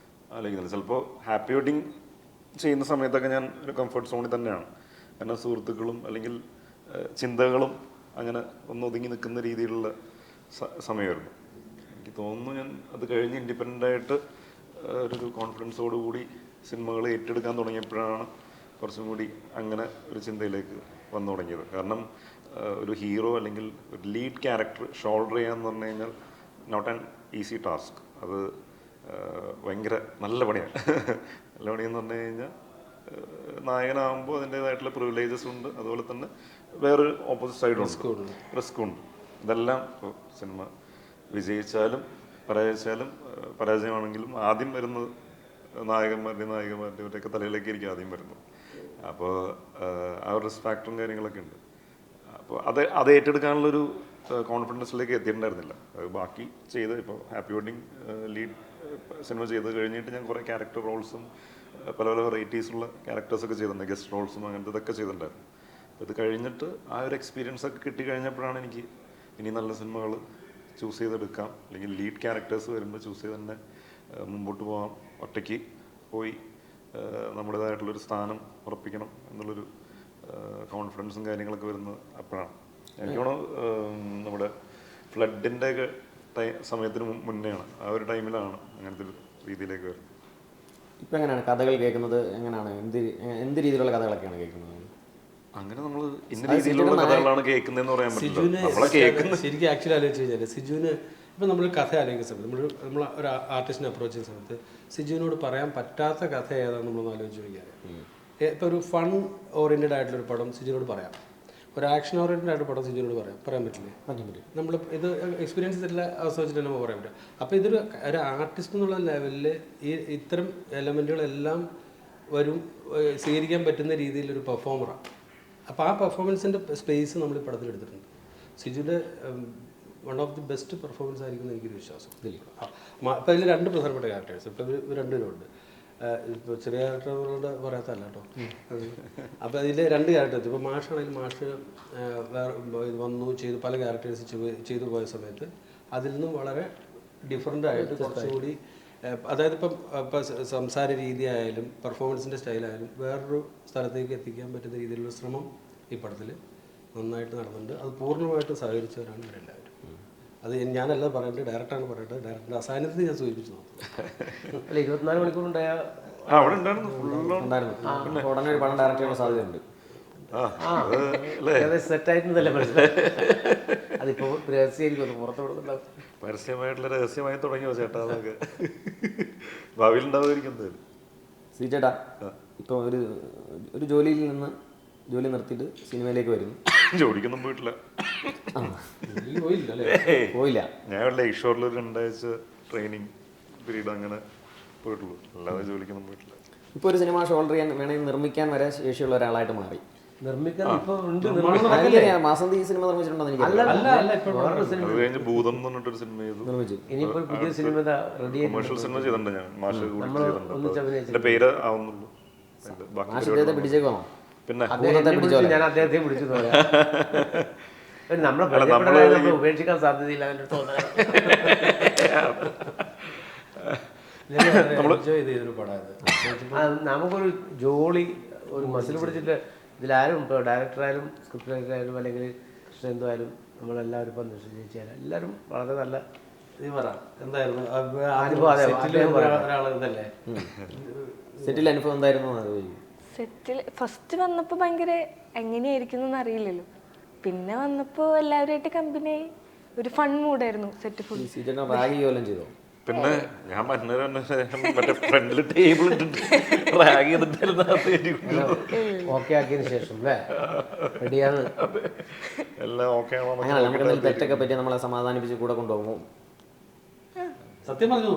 ആലോചിക്കുന്നില്ല. ചിലപ്പോൾ ഹാപ്പി വെഡിങ് ചെയ്യുന്ന സമയത്തൊക്കെ ഞാൻ ഒരു കംഫർട്ട് സോണിൽ തന്നെയാണ്. കാരണം സുഹൃത്തുക്കളും അല്ലെങ്കിൽ ചിന്തകളും അങ്ങനെ ഒന്ന് ഒതുങ്ങി നിൽക്കുന്ന രീതിയിലുള്ള സമയമായിരുന്നു. എനിക്ക് തോന്നുന്നു ഞാൻ അത് കഴിഞ്ഞ് ഇൻഡിപെൻഡൻ്റായിട്ട് ഒരു കോൺഫിഡൻസോടുകൂടി സിനിമകൾ ഏറ്റെടുക്കാൻ തുടങ്ങിയപ്പോഴാണ് കുറച്ചും കൂടി അങ്ങനെ ഒരു ചിന്തയിലേക്ക് വന്നു തുടങ്ങിയത്. കാരണം ഒരു ഹീറോ അല്ലെങ്കിൽ ഒരു ലീഡ് ക്യാരക്ടർ ഷോൾഡർ ചെയ്യാന്ന് പറഞ്ഞു കഴിഞ്ഞാൽ നോട്ട് ആൻ ഈസി ടാസ്ക്. അത് ഭയങ്കര നല്ല പണിയാണ്. നല്ല പണിയെന്ന് പറഞ്ഞു കഴിഞ്ഞാൽ നായകനാകുമ്പോൾ അതിൻ്റേതായിട്ടുള്ള പ്രിവിലേജസ് ഉണ്ട്, അതുപോലെ തന്നെ വേറൊരു ഓപ്പോസിറ്റ് സൈഡുണ്ട്, റിസ്ക് ഉണ്ട്. ഇതെല്ലാം ഇപ്പോൾ സിനിമ വിജയിച്ചാലും പരാജയമാണെങ്കിലും ആദ്യം വരുന്നത് നായകന്മാരുടെയൊക്കെ തലയിലേക്ക് ആയിരിക്കും ആദ്യം വരുന്നത്. അപ്പോൾ ആ ഒരു റിസ്ക് ഫാക്ടറും കാര്യങ്ങളൊക്കെ ഉണ്ട്. അപ്പോൾ അത് ഏറ്റെടുക്കാനുള്ളൊരു കോൺഫിഡൻസിലേക്ക് എത്തിയിട്ടുണ്ടായിരുന്നില്ല. അത് ബാക്കി ചെയ്ത് ഇപ്പോൾ ഹാപ്പി വെഡിങ് ലീഡ് സിനിമ ചെയ്ത് കഴിഞ്ഞിട്ട് ഞാൻ കുറേ ക്യാരക്ടർ റോൾസും പല പല വെറൈറ്റീസുള്ള ക്യാരക്ടേഴ്സൊക്കെ ചെയ്തിട്ടുണ്ട്, ഗസ്റ്റ് റോൾസും അങ്ങനത്തെ ഇതൊക്കെ ചെയ്തിട്ടുണ്ടായിരുന്നു. അപ്പോൾ ഇത് കഴിഞ്ഞിട്ട് ആ ഒരു എക്സ്പീരിയൻസ് ഒക്കെ കിട്ടി കഴിഞ്ഞപ്പോഴാണ് എനിക്ക് ഇനി നല്ല സിനിമകൾ ചൂസ് ചെയ്തെടുക്കാം, അല്ലെങ്കിൽ ലീഡ് ക്യാരക്ടേഴ്സ് വരുമ്പോൾ ചൂസ് ചെയ്ത് തന്നെ മുമ്പോട്ട് പോകാം, ഒറ്റയ്ക്ക് പോയി നമ്മുടേതായിട്ടുള്ളൊരു സ്ഥാനം ഉറപ്പിക്കണം എന്നുള്ളൊരു കോൺഫിഡൻസും കാര്യങ്ങളൊക്കെ വരുന്നത് അപ്പോഴാണ്. എനിക്ക് തോന്നുന്നു നമ്മുടെ ഫ്ലഡിൻ്റെ ഒക്കെ സമയത്തിന് മുന്നെയാണ്, ആ ഒരു ടൈമിലാണ് അങ്ങനത്തെ ഒരു രീതിയിലേക്ക് വരുന്നത്. ഇപ്പം എങ്ങനെയാണ് കഥകൾ കേൾക്കുന്നത്? എങ്ങനെയാണ് എന്ത് രീതിയിലുള്ള കഥകളൊക്കെയാണ് കേൾക്കുന്നത്? അങ്ങനെ നമ്മൾ ഇന്ന രീതിയിലുള്ള കഥകളാണ് കേൾക്കുന്നതെന്ന് പറയാൻ പറ്റില്ല. ശരിക്കും ആക്ച്വലി ആലോചിച്ച് കഴിഞ്ഞാൽ സിജുവിന് ഇപ്പം നമ്മൾ കഥ ആലോചിക്കുന്ന സമയത്ത് നമ്മൾ ഒരു ആർട്ടിസ്റ്റിനെ അപ്രോച്ച് ചെയ്യുന്ന സമയത്ത് സിജുവിനോട് പറയാൻ പറ്റാത്ത കഥ ഏതാണെന്ന് നമ്മളൊന്ന് ആലോചിച്ച് നോക്കിയാൽ, ഇപ്പോൾ ഒരു ഫൺ ഓറിയൻറ്റഡ് ആയിട്ടുള്ളൊരു പടം സിജുവിനോട് പറയാം, ഒരു ആക്ഷൻ ഓറിയൻറ്റഡ് ആയിട്ട് പടം സിജുവിനോട് പറയാൻ പറ്റില്ലേ? നമ്മൾ ഇത് എക്സ്പീരിയൻസ് ചെയ്തിട്ടുള്ള അവസ്ഥ വെച്ചിട്ട് നമുക്ക് പറയാൻ പറ്റും. അപ്പോൾ ഇതൊരു ആർട്ടിസ്റ്റ് എന്നുള്ള ലെവലിൽ ഇത്തരം എലമെൻറ്റുകളെല്ലാം സ്വീകരിക്കാൻ പറ്റുന്ന രീതിയിലൊരു പെർഫോമറാണ്. അപ്പോൾ ആ പെർഫോമൻസിൻ്റെ സ്പേസ് നമ്മൾ ഈ പടത്തിൽ എടുത്തിട്ടുണ്ട്. സിജുവിൻ്റെ one of the best performance ആയിരിക്കും എനിക്കൊരു വിശ്വാസം ഇതിൽ. അപ്പോൾ അതിൽ 2 പ്രധാനപ്പെട്ട ക്യാരക്ടേഴ്സ് ഇപ്പോൾ ഇവർ 2 പേരുണ്ട്. ഇപ്പോൾ ചെറിയ ക്യാരക്ടറുകളുടെ പറയാത്തല്ല കേട്ടോ. അപ്പോൾ അതിൽ 2 ക്യാരക്ടേഴ്സ്, ഇപ്പോൾ മാഷാണെങ്കിൽ മാഷ് വേറെ വന്നു ചെയ്തു പല ക്യാരക്ടേഴ്സ് ചെയ്തു പോയ സമയത്ത് അതിൽ നിന്നും വളരെ ഡിഫറെൻ്റ് ആയിട്ട് കുറച്ചുകൂടി, അതായത് ഇപ്പം സംസാര രീതി ആയാലും പെർഫോമൻസിൻ്റെ സ്റ്റൈലായാലും വേറൊരു സ്ഥലത്തേക്ക് എത്തിക്കാൻ പറ്റുന്ന രീതിയിലുള്ള ശ്രമം ഈ പടത്തിൽ നന്നായിട്ട് നടന്നിട്ടുണ്ട്. അത് പൂർണ്ണമായിട്ട് സഹകരിച്ചവരാണ് ഇവരെല്ലാവരും. അത് ഞാനല്ല പറയേണ്ടത്, ഡയറക്ടറാണ് പറയേണ്ടത്. ഡയറക്ടറുടെ അസാന്നിധ്യത്തിൽ ഞാൻ സൂചിപ്പിച്ചു നോക്കും. അല്ല 24 മണിക്കൂറുണ്ടായ ഉണ്ടായിരുന്നു. ഉടനെ ഒരു പടം ഡയറക്റ്റ് ചെയ്യാൻ സാധ്യതയുണ്ട്. സെറ്റായിട്ടുണ്ടല്ലേ മനസ്സിലായി. അതിപ്പോൾ രഹസ്യമായിരിക്കും, പുറത്ത് കൊടുക്കുന്നുണ്ടാവും. പരസ്യമായിട്ടുള്ള രഹസ്യമായി തുടങ്ങിയോ ചേട്ടാ? അതൊക്കെ ഭാവിയിൽ ഉണ്ടാവുമായിരിക്കും. സി ചേട്ടാ, ഇപ്പോൾ ഒരു ജോലിയിൽ നിന്ന് ജോലി നിർത്തിയിട്ട് സിനിമയിലേക്ക് വരുന്നു. ജോലിക്കൊന്നും പോയിട്ടില്ല. പോയില്ല. ഞാൻ ലൈഫ് ഷോറിൽ 2 ആഴ്ച ട്രെയിനിങ് പീരീഡ് അങ്ങനെ പോയിട്ടുള്ളൂ, അല്ലാതെ ജോലിക്കൊന്നും പോയിട്ടില്ല. ഇപ്പോൾ ഒരു സിനിമ ഷോൾഡർ ചെയ്യാൻ വേണമെങ്കിൽ നിർമ്മിക്കാൻ വരെ ശേഷിയുള്ള ഒരാളായിട്ട് മാറി. നിർമ്മിക്കാൻ ഇപ്പോൾ ഉണ്ട്. മാസന്തി ഈ സിനിമ നിർമ്മിച്ചിട്ടുണ്ടോ? എനിക്ക് അത് കഴിഞ്ഞ് ഭൂതം എന്ന് പറഞ്ഞിട്ടൊരു സിനിമ ചെയ്തു. ഇനിയിപ്പോൾ പുതിയ സിനിമ റെഡി, കൊമേഴ്ഷ്യൽ സിനിമ ചെയ്തിട്ടുണ്ട് ഞാൻ, മാഷ് കൂടി ചെയ്തിട്ടുണ്ട്. എന്റെ പേര് ആവുന്നുള്ളൂ. പിടിച്ചേക്കോ? പിന്നെ ഞാൻ അദ്ദേഹത്തെ പിടിച്ചു പറയാം. നമ്മളെ ഉപേക്ഷിക്കാൻ സാധ്യതയില്ല. നമുക്കൊരു ജോളി, ഒരു മസിൽ പിടിച്ചിട്ട് ഇതിലാരും, ഇപ്പോൾ ഡയറക്ടറായാലും സ്ക്രിപ്റ്റ് റൈറ്ററായാലും അല്ലെങ്കിൽ കൃഷ്ണ എന്തായാലും നമ്മളെല്ലാവരും ഇപ്പം നിശ്ചയിച്ചാൽ എല്ലാവരും വളരെ നല്ല നീ പറ എന്തായിരുന്നു അനുഭവം അതെ, അദ്ദേഹം പറയട്ടെ. ഒരാൾ ഇതല്ലേ സെറ്റിൽ അനുഭവം എന്തായിരുന്നു എന്ന് ചോദിക്കും. സെറ്റിൽ ഫസ്റ്റ് വന്നപ്പോൾ ഭയങ്കര എങ്ങനെയായിരിക്കും എന്നൊന്നും അറിയില്ലല്ലോ. പിന്നെ വന്നപ്പോൾ എല്ലാവരുമായിട്ട് കമ്പനിയായി ഒരു ഫൺ മൂഡായിരുന്നു സെറ്റ് ഫുൾ. ഈ സിജന റാഗി പോലും ചെയ്തോ? പിന്നെ ഞാൻ മറ്റേ ഫ്രണ്ടിൽ ടേബിൾ ഇട്ടിട്ട് റാഗ് ചെയ്തിട്ടായിരുന്നു ഓക്കെ ആക്കിയതിന് ശേഷം അല്ലേ റെഡിയാണ്. എല്ലാം ഓക്കെ ആണോ അങ്ങനെ നമുക്ക് എന്തെങ്കിലും തെറ്റൊക്കെ പറ്റി നമ്മളെ സമാധാനിപ്പിച്ച് കൂടെ കൊണ്ടുപോകും. സത്യം പറഞ്ഞു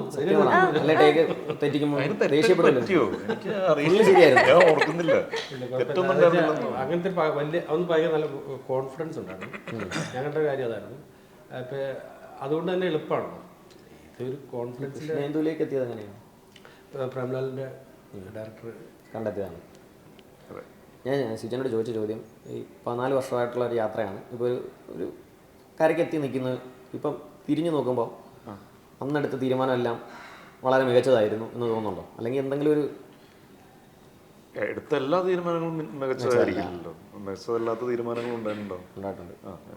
അല്ലെ ടേക്ക് തെറ്റിക്കുമ്പോൾ ദേഷ്യപ്പെടുമല്ലോ. പറ്റിയോ എനിക്ക് അറിയില്ല, ഞാൻ ഓർക്കുന്നില്ല. തെറ്റൊന്നും ഉണ്ടായിരുന്നില്ല. അങ്ങനത്തെ വലിയ അതൊന്നും ഭയങ്കര നല്ല കോൺഫിഡൻസ് ഉണ്ടായിരുന്നു. ഞങ്ങളുടെ കാര്യം അതായിരുന്നു. ഇപ്പം അതുകൊണ്ട് തന്നെ എളുപ്പമാണ് ഇതൊരു കോൺഫിഡൻസിൻ്റെ. ഹിന്ദുവിലേക്ക് എത്തിയത് എങ്ങനെയാണ്? പ്രേംലാലിൻ്റെ ഡയറക്ടർ കണ്ടെത്തിയതാണ്. ഞാൻ സിജനോട് ചോദിച്ച ചോദ്യം, ഈ 14 വർഷമായിട്ടുള്ള ഒരു യാത്രയാണ്, ഇപ്പോൾ ഒരു കരയ്ക്കെത്തി നിൽക്കുന്നത്. ഇപ്പം തിരിഞ്ഞു നോക്കുമ്പോൾ അന്നെടുത്ത തീരുമാനമെല്ലാം വളരെ മികച്ചതായിരുന്നു എന്ന് തോന്നുന്നുണ്ടോ? അല്ലെങ്കിൽ എന്തെങ്കിലും ഒരു എടുത്ത എല്ലാ തീരുമാനങ്ങളും മികച്ചതായിരിക്കില്ലല്ലോ. മികച്ചതല്ലാത്ത തീരുമാനങ്ങളും ഉണ്ടായിട്ടുണ്ട്. ഞാൻ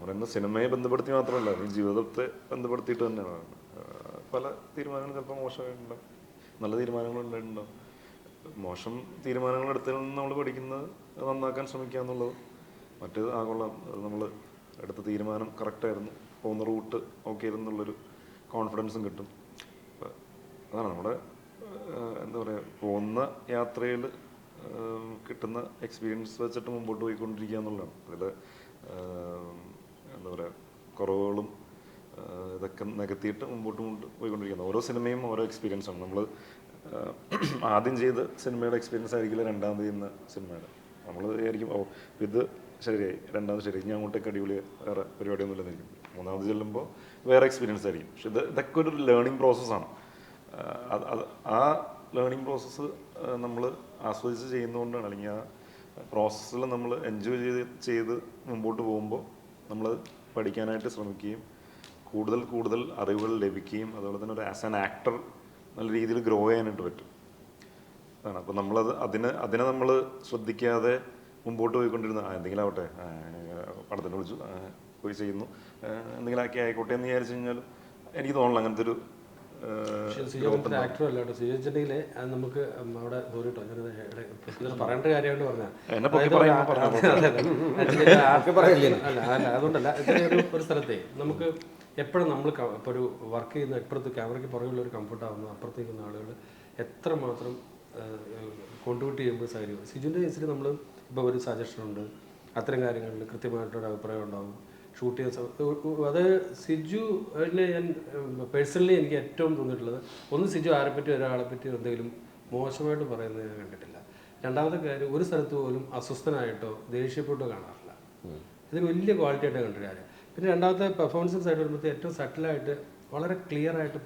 പറയുന്നത് സിനിമയെ ബന്ധപ്പെടുത്തി മാത്രമല്ല, ഈ ജീവിതത്തെ ബന്ധപ്പെടുത്തിയിട്ട് തന്നെയാണ്. പല തീരുമാനങ്ങളും ചിലപ്പോൾ മോശമായിട്ടുണ്ടാവും, നല്ല തീരുമാനങ്ങളും ഉണ്ടായിട്ടുണ്ടാവും. മോശം തീരുമാനങ്ങൾ എടുത്തതിൽ നിന്ന് നമ്മൾ പഠിക്കുന്നത് നന്നാക്കാൻ ശ്രമിക്കുക എന്നുള്ളത്. മറ്റേത് കൊള്ളാം, നമ്മൾ എടുത്ത തീരുമാനം കറക്റ്റായിരുന്നു, പോകുന്ന റൂട്ട് ഓക്കെ ആയിരുന്നുള്ളൊരു കോൺഫിഡൻസും കിട്ടും. അതാണ് നമ്മുടെ എന്താ പറയുക, പോകുന്ന യാത്രയിൽ കിട്ടുന്ന എക്സ്പീരിയൻസ് വെച്ചിട്ട് മുമ്പോട്ട് പോയിക്കൊണ്ടിരിക്കുക എന്നുള്ളതാണ്. അതിൽ എന്താ പറയുക, കുറവുകളും ഇതൊക്കെ നികത്തിയിട്ട് മുമ്പോട്ട് പോയിക്കൊണ്ടിരിക്കുന്നത്. ഓരോ സിനിമയും ഓരോ എക്സ്പീരിയൻസാണ്. നമ്മൾ ആദ്യം ചെയ്ത സിനിമയുടെ എക്സ്പീരിയൻസ് ആയിരിക്കില്ല രണ്ടാമത് ചെയ്യുന്ന സിനിമയുടെ. നമ്മൾ വിചാരിക്കും ഓ ഇത് ശരിയായി, രണ്ടാമത് ശരിയായി, ഞാൻ അങ്ങോട്ടേക്ക് അടിപൊളി വേറെ പരിപാടിയൊന്നും ഇല്ലെന്നിരിക്കും. മൂന്നാമത് ചെല്ലുമ്പോൾ വേറെ എക്സ്പീരിയൻസ് ആയിരിക്കും. പക്ഷെ ഇതൊക്കെ ഒരു ലേണിംഗ് പ്രോസസ്സാണ്. ആ ലേണിംഗ് പ്രോസസ്സ് നമ്മൾ ആസ്വദിച്ച് ചെയ്യുന്നതുകൊണ്ടാണ്, അല്ലെങ്കിൽ ആ പ്രോസസ്സിൽ നമ്മൾ എൻജോയ് ചെയ്ത് മുമ്പോട്ട് പോകുമ്പോൾ നമ്മൾ പഠിക്കാനായിട്ട് ശ്രമിക്കുകയും കൂടുതൽ അറിവുകൾ ലഭിക്കുകയും അതുപോലെ തന്നെ ഒരു ആസ് ആൻ ആക്ടർ നല്ല രീതിയിൽ ഗ്രോ ചെയ്യാനായിട്ട് പറ്റും. അതാണ്. അപ്പോൾ അതിനെ നമ്മൾ ശ്രദ്ധിക്കാതെ മുമ്പോട്ട് പോയിക്കൊണ്ടിരുന്ന എന്തെങ്കിലും ആവട്ടെ, പടത്തിന് വിളിച്ചു പോയി ചെയ്യുന്നു, എന്തെങ്കിലും ആയിക്കോട്ടെ എന്ന് വിചാരിച്ചു കഴിഞ്ഞാൽ എനിക്ക് തോന്നുന്നു അങ്ങനത്തെ ഒരു ആക്ടർ അല്ല കേട്ടോ. സ്വീകരിച്ചിട്ടുണ്ടെങ്കിൽ അത് നമുക്ക് അവിടെ ദൂരിട്ടോ പറയേണ്ട കാര്യമായിട്ട് അല്ല അതുകൊണ്ടല്ല. ഒരു സ്ഥലത്തെ നമുക്ക് എപ്പോഴും നമ്മൾ ഇപ്പോൾ ഒരു വർക്ക് ചെയ്യുന്ന ഇപ്പുറത്ത് ക്യാമറയ്ക്ക് പുറകുള്ള ഒരു കംഫർട്ട് ആവുന്നു, അപ്പുറത്തേക്കുന്ന ആളുകൾ എത്രമാത്രം കോൺട്രിബ്യൂട്ട് ചെയ്യുമ്പോൾ സാഹചര്യം. സിജുവിൻ്റെ കേസിൽ നമ്മൾ ഇപ്പോൾ ഒരു സജഷൻ ഉണ്ട്, അത്തരം കാര്യങ്ങളിൽ കൃത്യമായിട്ടൊരു അഭിപ്രായം ഉണ്ടാവും. ഷൂട്ട് ചെയ്യുന്ന അത് സിജുവിനെ ഞാൻ പേഴ്സണലി എനിക്ക് ഏറ്റവും തോന്നിയിട്ടുള്ളത്, ഒന്ന് സിജു ആരെപ്പറ്റി ഒരാളെപ്പറ്റി എന്തെങ്കിലും മോശമായിട്ട് പറയുന്നത് ഞാൻ കണ്ടിട്ടില്ല. രണ്ടാമത്തെ കാര്യം, ഒരു സ്ഥലത്ത് പോലും അസ്വസ്ഥനായിട്ടോ ദേഷ്യപ്പെട്ടോ കാണാറില്ല. ഇതൊരു വലിയ ക്വാളിറ്റി ആയിട്ട് കണ്ടൊരു കാര്യം. പിന്നെ രണ്ടാമത്തെ പെർഫോമൻസിന് സൈഡ് വരുമ്പോഴത്തെ ഏറ്റവും സട്ടിലായിട്ട് വളരെ ക്ലിയർ ആയിട്ട്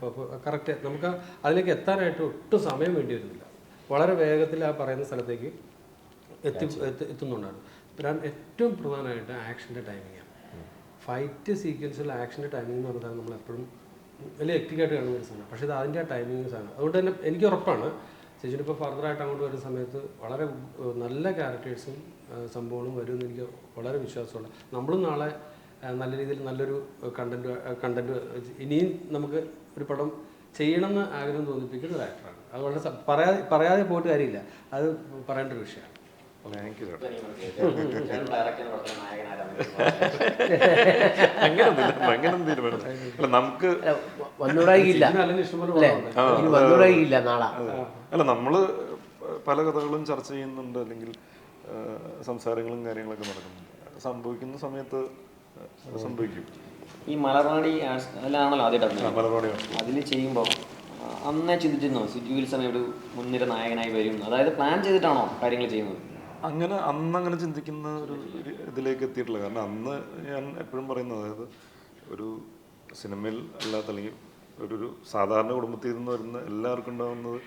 കറക്റ്റ് നമുക്ക് അതിലേക്ക് എത്താനായിട്ട് ഒട്ടും സമയം വേണ്ടി വരുന്നില്ല. വളരെ വേഗത്തിൽ ആ പറയുന്ന സ്ഥലത്തേക്ക് എത്തുന്നുണ്ടായിരുന്നു. പിന്നെ ഏറ്റവും പ്രധാനമായിട്ട് ആക്ഷൻ്റെ ടൈമിങ്ങാണ്. ഫൈറ്റ് സീക്വൻസിൽ ആക്ഷൻ്റെ ടൈമിംഗ് എന്ന് പറഞ്ഞാൽ നമ്മൾ എപ്പോഴും വലിയ ഹെക്റ്റിക്കായിട്ട് കാണുന്ന ഒരു സാധനം. പക്ഷേ ഇത് അതിൻ്റെ ആ ടൈമിങ് സാധനം. അതുകൊണ്ട് തന്നെ എനിക്ക് ഉറപ്പാണ് സിജുനിപ്പോൾ ഫർദറായിട്ട് അങ്ങോട്ട് വരുന്ന സമയത്ത് വളരെ നല്ല ക്യാരക്ടേഴ്സും സംഭവങ്ങളും വരുമെന്ന് എനിക്ക് വളരെ വിശ്വാസമുള്ള. നമ്മളും നാളെ നല്ല രീതിയിൽ നല്ലൊരു കണ്ടന്റ് ഇനിയും നമുക്ക് ഒരു പടം ചെയ്യണമെന്ന് ആഗ്രഹം തോന്നിപ്പിക്കുന്ന ഒരു ആക്ടറാണ്. അത് വളരെ പറയാതെ പോയിട്ട് കാര്യമില്ല, അത് പറയേണ്ട ഒരു വിഷയമാണ്. നമുക്ക് അല്ല, നമ്മള് പല കഥകളും ചർച്ച ചെയ്യുന്നുണ്ട്, അല്ലെങ്കിൽ സംസാരങ്ങളും കാര്യങ്ങളൊക്കെ നടക്കുന്നുണ്ട്. സംഭവിക്കുന്ന സമയത്ത് സംഭവിക്കും. ഈ മലർവാടി അതിലാണല്ലോ ആദ്യമായിട്ട് അതിൽ ചെയ്യുമ്പോൾ അന്നേ ചിന്തിച്ചിരുന്നോ സിജു വിൽസൺ ഒരു മുൻനിര നായകനായി വരും? അതായത് പ്ലാൻ ചെയ്തിട്ടാണോ കാര്യങ്ങൾ ചെയ്യുന്നത്? അന്നങ്ങനെ ചിന്തിക്കുന്ന ഒരു ഇതിലേക്ക് എത്തിയിട്ടില്ല. കാരണം അന്ന് ഞാൻ എപ്പോഴും പറയുന്നത്, അതായത് ഒരു സിനിമയിൽ അല്ലാത്ത അല്ലെങ്കിൽ ഒരു സാധാരണ കുടുംബത്തിൽ നിന്ന് വരുന്ന എല്ലാവർക്കും ഉണ്ടാകുന്നത്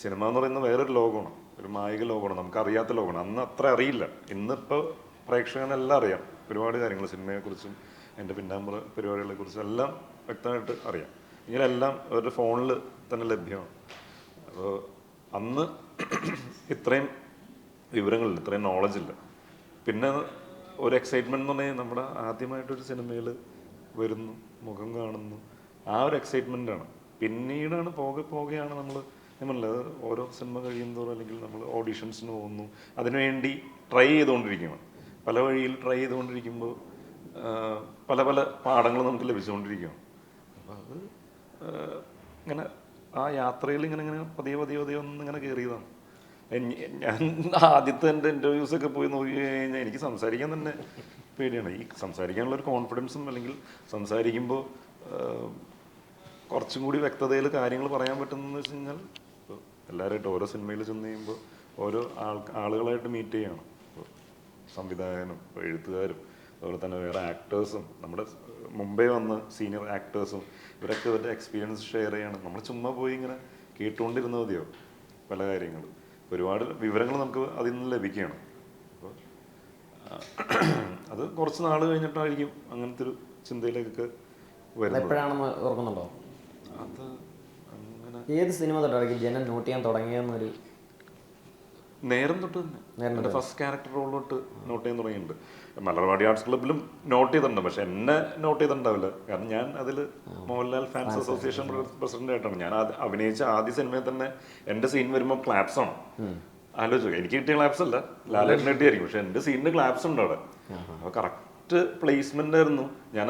സിനിമ എന്ന് പറയുന്നത് വേറൊരു ലോകമാണ്, ഒരു മായിക ലോകമാണ്, നമുക്കറിയാത്ത ലോകമാണ്. അന്ന് അത്ര അറിയില്ല. ഇന്നിപ്പോൾ പ്രേക്ഷകനെല്ലാം അറിയാം ഒരുപാട് കാര്യങ്ങൾ, സിനിമയെക്കുറിച്ചും എൻ്റെ പിന്നാമ്പുറ പരിപാടികളെക്കുറിച്ചും എല്ലാം വ്യക്തമായിട്ട് അറിയാം. ഇങ്ങനെയെല്ലാം അവരുടെ ഫോണിൽ തന്നെ ലഭ്യമാണ്. അപ്പോൾ അന്ന് ഇത്രയും വിവരങ്ങളില്ല, ഇത്രയും നോളജില്ല. പിന്നെ ഒരു എക്സൈറ്റ്മെൻറ്റ് എന്ന് പറഞ്ഞാൽ നമ്മുടെ ആദ്യമായിട്ടൊരു സിനിമയിൽ വരുന്നു, മുഖം കാണുന്നു, ആ ഒരു എക്സൈറ്റ്മെൻ്റ് ആണ്. പിന്നീടാണ് പോകെയാണ് നമ്മൾ നമ്മളത് ഓരോ സിനിമ കഴിയുന്നതോറും അല്ലെങ്കിൽ നമ്മൾ ഓഡീഷൻസിന് പോകുന്നു, അതിനുവേണ്ടി ട്രൈ ചെയ്തുകൊണ്ടിരിക്കുകയാണ്. പല വഴിയിൽ ട്രൈ ചെയ്തുകൊണ്ടിരിക്കുമ്പോൾ പല പല പാഠങ്ങൾ നമുക്ക് ലഭിച്ചുകൊണ്ടിരിക്കുകയാണ്. അപ്പോൾ അത് ഇങ്ങനെ ആ യാത്രയിൽ ഇങ്ങനെ ഇങ്ങനെ പതിയെ പതിയെ പതിയെ ഒന്നിങ്ങനെ കയറിയതാണ്. ഞാൻ ആദ്യത്തെ എൻ്റെ ഇൻ്റർവ്യൂസൊക്കെ പോയി നോക്കി കഴിഞ്ഞാൽ എനിക്ക് സംസാരിക്കാൻ തന്നെ പേടിയാണ്. ഈ സംസാരിക്കാനുള്ളൊരു കോൺഫിഡൻസും അല്ലെങ്കിൽ സംസാരിക്കുമ്പോൾ കുറച്ചും കൂടി വ്യക്തതയിൽ കാര്യങ്ങൾ പറയാൻ പറ്റുന്നതെന്ന് വെച്ച് കഴിഞ്ഞാൽ എല്ലാവരുമായിട്ട് ഓരോ സിനിമയിൽ ചെന്ന് കഴിയുമ്പോൾ ഓരോ ആളുകളായിട്ട് മീറ്റ് ചെയ്യുകയാണ്. സംവിധായകനും എഴുത്തുകാരും അതുപോലെ തന്നെ വേറെ ആക്ടേഴ്സും നമ്മുടെ മുമ്പേ വന്ന സീനിയർ ആക്ടേഴ്സും ഇവരൊക്കെ ഇവരുടെ എക്സ്പീരിയൻസ് ഷെയർ ചെയ്യണം. നമ്മൾ ചുമ്മാ പോയി ഇങ്ങനെ കേട്ടുകൊണ്ടിരുന്ന മതിയോ പല കാര്യങ്ങൾ, ഒരുപാട് വിവരങ്ങൾ നമുക്ക് അതിൽ നിന്ന് ലഭിക്കുകയാണ്. അപ്പോൾ അത് കുറച്ച് നാൾ കഴിഞ്ഞിട്ടായിരിക്കും അങ്ങനത്തെ ഒരു ചിന്തയിലേക്കൊക്കെ വരുന്നത്. എപ്പോഴാണെന്ന് ഓർക്കുന്നുണ്ടോ? അത് അങ്ങനെ ഏത് സിനിമ തൊട്ടായിരിക്കും ജനം നോട്ട് ചെയ്യാൻ തുടങ്ങിയെന്നൊരു? നേരം തൊട്ട് തന്നെ എൻ്റെ ഫസ്റ്റ് ക്യാരക്ടർ റോൾ തൊട്ട് നോട്ട് ചെയ്യാൻ തുടങ്ങിയിട്ടുണ്ട്. മലർവാടി ആർട്സ് ക്ലബ്ബിലും നോട്ട് ചെയ്തിട്ടുണ്ട്, പക്ഷെ എന്നെ നോട്ട് ചെയ്തിട്ടുണ്ടാവില്ല. കാരണം ഞാൻ അതിൽ മോഹൻലാൽ ഫാൻസ് അസോസിയേഷൻ പ്രസിഡന്റ് ആയിട്ടാണ് ഞാൻ അഭിനയിച്ച ആദ്യ സിനിമയിൽ തന്നെ എൻ്റെ സീൻ വരുമ്പോൾ ക്ലാപ്സ് ആണ്. ആലോചിച്ചു, എനിക്ക് കിട്ടിയ ക്ലാപ്സ് അല്ല, ലാലേട്ടന് കിട്ടിയായിരിക്കും, പക്ഷെ എൻ്റെ സീനിന് ക്ലാപ്സ് ഉണ്ട് അവിടെ. അപ്പോൾ കറക്റ്റ് പ്ലേസ്മെന്റ് ആയിരുന്നു. ഞാൻ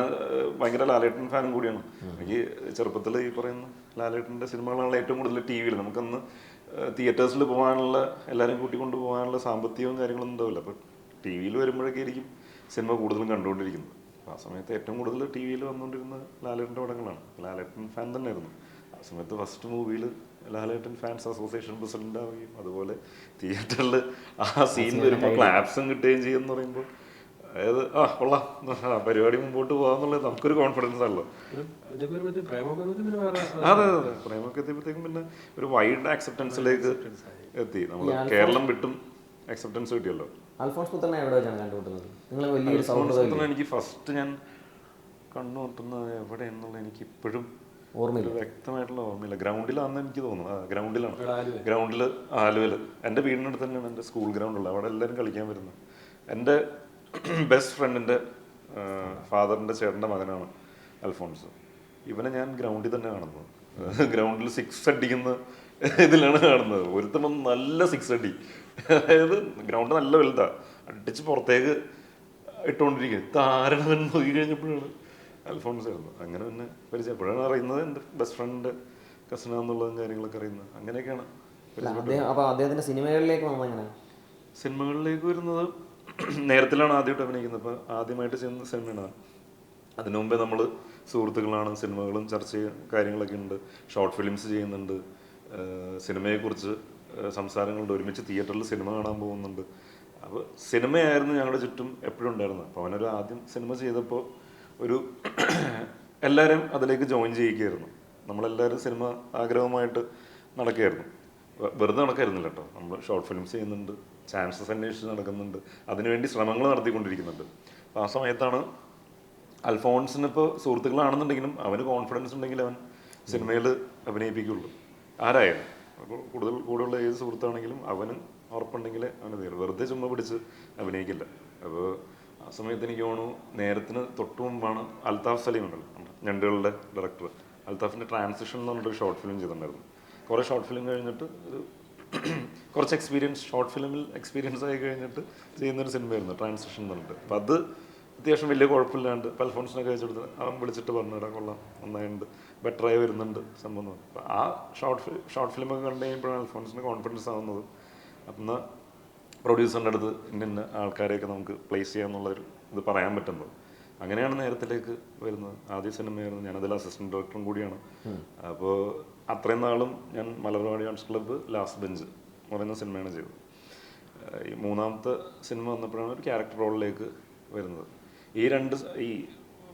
ഭയങ്കര ലാലേട്ടൻ ഫാനും കൂടിയാണ്. എനിക്ക് ചെറുപ്പത്തിൽ ഈ പറയുന്ന ലാലേട്ടൻ്റെ സിനിമകളാണല്ലോ ഏറ്റവും കൂടുതൽ ടി വിയിൽ നമുക്കന്ന് തിയേറ്റേഴ്സിൽ പോകാനുള്ള എല്ലാവരും കൂട്ടിക്കൊണ്ട് പോകാനുള്ള സാമ്പത്തികവും കാര്യങ്ങളൊന്നും ഉണ്ടാവില്ല. അപ്പോൾ ടി വിയിൽ വരുമ്പോഴൊക്കെ ആയിരിക്കും സിനിമ കൂടുതലും കണ്ടുകൊണ്ടിരിക്കുന്നത്. അപ്പോൾ ആ സമയത്ത് ഏറ്റവും കൂടുതൽ ടി വിയിൽ വന്നുകൊണ്ടിരുന്ന ലാലേട്ടൻ്റെ പടങ്ങളാണ്. ലാലേട്ടൻ ഫാൻ തന്നെയായിരുന്നു. ആ സമയത്ത് ഫസ്റ്റ് മൂവിയിൽ ലാലേട്ടൻ ഫാൻസ് അസോസിയേഷൻ പ്രസിഡന്റ് ആവുകയും അതുപോലെ തിയേറ്ററിൽ ആ സീൻ വരുമ്പോൾ ക്ലാപ്സും കിട്ടുകയും ചെയ്യുമെന്ന് പറയുമ്പോൾ അതായത് കൊള്ളാം, പരിപാടി മുമ്പോട്ട് പോകാന്നുള്ളത് നമുക്കൊരു കോൺഫിഡൻസ് ആണല്ലോ. അതെ അതെ, പ്രേമൊക്കെ എത്തിയപ്പോഴത്തേക്കും പിന്നെ ഒരു വൈഡ് ആക്സെപ്റ്റൻസിലേക്ക് എത്തി. നമ്മൾ കേരളം വിട്ടും ആക്സെപ്റ്റൻസ് കിട്ടിയല്ലോ. അൽഫോൺസ് പുത്രനെ എവിടെ വെച്ചാണ് കണ്ടുമുട്ടുന്നത്? നിങ്ങൾ വലിയൊരു സൗഹൃദം. എനിക്ക് ഫസ്റ്റ് ഞാൻ കണ്ടുമുട്ടുന്നത് എവിടെയെന്നുള്ള എനിക്ക് ഇപ്പോഴും ഓർമ്മയില്ല, വ്യക്തമായിട്ടുള്ള ഓർമ്മയില്ല. ഗ്രൗണ്ടിലാണെന്ന് എനിക്ക് തോന്നുന്നു. ഗ്രൗണ്ടിലാണ്, ഗ്രൗണ്ടിൽ ആലുവയിൽ എൻ്റെ വീടിനടുത്ത് തന്നെയാണ് എൻ്റെ സ്കൂൾ ഗ്രൗണ്ടുള്ളത്. അവിടെ എല്ലാവരും കളിക്കാൻ വരുന്നത്. എൻ്റെ ബെസ്റ്റ് ഫ്രണ്ടിൻ്റെ ഫാദറിൻ്റെ ചേട്ടൻ്റെ മകനാണ് അൽഫോൺസ്. ഇവനെ ഞാൻ ഗ്രൗണ്ടിൽ തന്നെ കാണുന്നത്. ഗ്രൗണ്ടിൽ 6 അടിക്കുന്ന ഇതിലാണ് കാണുന്നത്. ഒരുത്തണം നല്ല 6 അടി, അതായത് ഗ്രൗണ്ട് നല്ല വലുതാണ്, അടിച്ച് പുറത്തേക്ക് ഇട്ടുകൊണ്ടിരിക്കുക. താരണവൻ നോക്കി കഴിഞ്ഞപ്പോഴാണ് അൽഫോൺസ് ആയിരുന്നു. അങ്ങനെ പിന്നെ പരിചയപ്പോഴാണ് അറിയുന്നത് എൻ്റെ ബെസ്റ്റ് ഫ്രണ്ടിൻ്റെ കസിനാന്നുള്ളതും കാര്യങ്ങളൊക്കെ അറിയുന്നത്. അങ്ങനെയൊക്കെയാണ്. അപ്പോൾ അദ്ദേഹത്തിൻ്റെ സിനിമകളിലേക്ക് വന്നത് എങ്ങനെ? സിനിമകളിലേക്ക് വരുന്നത് നേരത്തിലാണ് ആദ്യമായിട്ട് അഭിനയിക്കുന്നത്. അപ്പോൾ ആദ്യമായിട്ട് ചെയ്യുന്ന സിനിമയാണ്. അതിനു മുമ്പേ നമ്മൾ സുഹൃത്തുക്കളാണ്, സിനിമകളും ചർച്ച കാര്യങ്ങളൊക്കെ ഉണ്ട്, ഷോർട്ട് ഫിലിംസ് ചെയ്യുന്നുണ്ട്, സിനിമയെക്കുറിച്ച് സംസാരങ്ങളുണ്ട്, ഒരുമിച്ച് തിയേറ്ററിൽ സിനിമ കാണാൻ പോകുന്നുണ്ട്. അപ്പോൾ സിനിമയായിരുന്നു ഞങ്ങളുടെ ചുറ്റും എപ്പോഴും ഉണ്ടായിരുന്നത്. അപ്പോൾ അവനൊരു ആദ്യം സിനിമ ചെയ്തപ്പോൾ ഒരു എല്ലാവരും അതിലേക്ക് ജോയിൻ ചെയ്യിക്കുകയായിരുന്നു. നമ്മളെല്ലാവരും സിനിമ ആഗ്രഹമായിട്ട് നടക്കുകയായിരുന്നു. വെറുതെ നടക്കായിരുന്നില്ല കേട്ടോ. നമ്മൾ ഷോർട്ട് ഫിലിംസ് ചെയ്യുന്നുണ്ട്, ചാൻസസ് അന്വേഷിച്ച് നടക്കുന്നുണ്ട്, അതിനുവേണ്ടി ശ്രമങ്ങൾ നടത്തിക്കൊണ്ടിരിക്കുന്നുണ്ട്. അപ്പോൾ ആ സമയത്താണ് അൽഫോൺസിന് ഇപ്പോൾ സുഹൃത്തുക്കളാണെന്നുണ്ടെങ്കിലും അവന് കോൺഫിഡൻസ് ഉണ്ടെങ്കിൽ അവൻ സിനിമയിൽ അഭിനയിപ്പിക്കുകയുള്ളൂ, ആരായാലും. അപ്പോൾ കൂടുതലുള്ള ഏത് സുഹൃത്താണെങ്കിലും അവന് ഉറപ്പുണ്ടെങ്കിൽ അവന് തീരും, വെറുതെ ചുമ്മാ പിടിച്ച് അഭിനയിക്കില്ല. അപ്പോൾ ആ സമയത്ത് എനിക്ക് തോന്നുന്നു നേരത്തിന് തൊട്ട് മുമ്പാണ് അൽത്താഫ് സലീം ഉണ്ടല്ലോ, ഞണ്ടുകളുടെ ഡയറക്ടർ, അൽത്താഫിൻ്റെ ട്രാൻസിഷൻ എന്ന് പറഞ്ഞിട്ടൊരു ഷോർട്ട് ഫിലിം ചെയ്തിട്ടുണ്ടായിരുന്നു. കുറേ ഷോർട്ട് ഫിലിം കഴിഞ്ഞിട്ട് ഒരു കുറച്ച് എക്സ്പീരിയൻസ്, ഷോർട്ട് ഫിലിമിൽ എക്സ്പീരിയൻസ് ആയി കഴിഞ്ഞിട്ട് ചെയ്യുന്നൊരു സിനിമയായിരുന്നു ട്രാൻസിഷൻ എന്ന് പറഞ്ഞിട്ട്. അപ്പം അത് അത്യാവശ്യം വലിയ കുഴപ്പമില്ലാണ്ട് അൽഫോൺസിനൊക്കെ അയച്ചെടുത്ത് അവൻ വിളിച്ചിട്ട് പറഞ്ഞിടാം, കൊള്ളാം, നന്നായിട്ടുണ്ട്, ബെറ്ററായി വരുന്നുണ്ട് സംഭവം. അപ്പം ആ ഷോർട്ട് ഫിലിമൊക്കെ കണ്ടു കഴിയുമ്പോഴാണ് അൽഫോൺസിന് കോൺഫിഡൻസ് ആവുന്നത്. അപ്പം പ്രൊഡ്യൂസറിൻ്റെ അടുത്ത് ഇന്ന ആൾക്കാരെയൊക്കെ നമുക്ക് പ്ലേസ് ചെയ്യാമെന്നുള്ളൊരു ഇത് പറയാൻ പറ്റുന്നത്. അങ്ങനെയാണ് നേരത്തിലേക്ക് വരുന്നത്. ആദ്യ സിനിമയായിരുന്നു, ഞാനതിൽ അസിസ്റ്റൻറ്റ് ഡയറക്ടറും കൂടിയാണ്. അപ്പോൾ അത്രയും നാളും ഞാൻ Malarvadi arts club, last bench എന്ന് പറയുന്ന സിനിമയാണ് ചെയ്തത്. ഈ മൂന്നാമത്തെ സിനിമ വന്നപ്പോഴാണ് ഒരു ക്യാരക്ടർ റോളിലേക്ക് വരുന്നത്. ഈ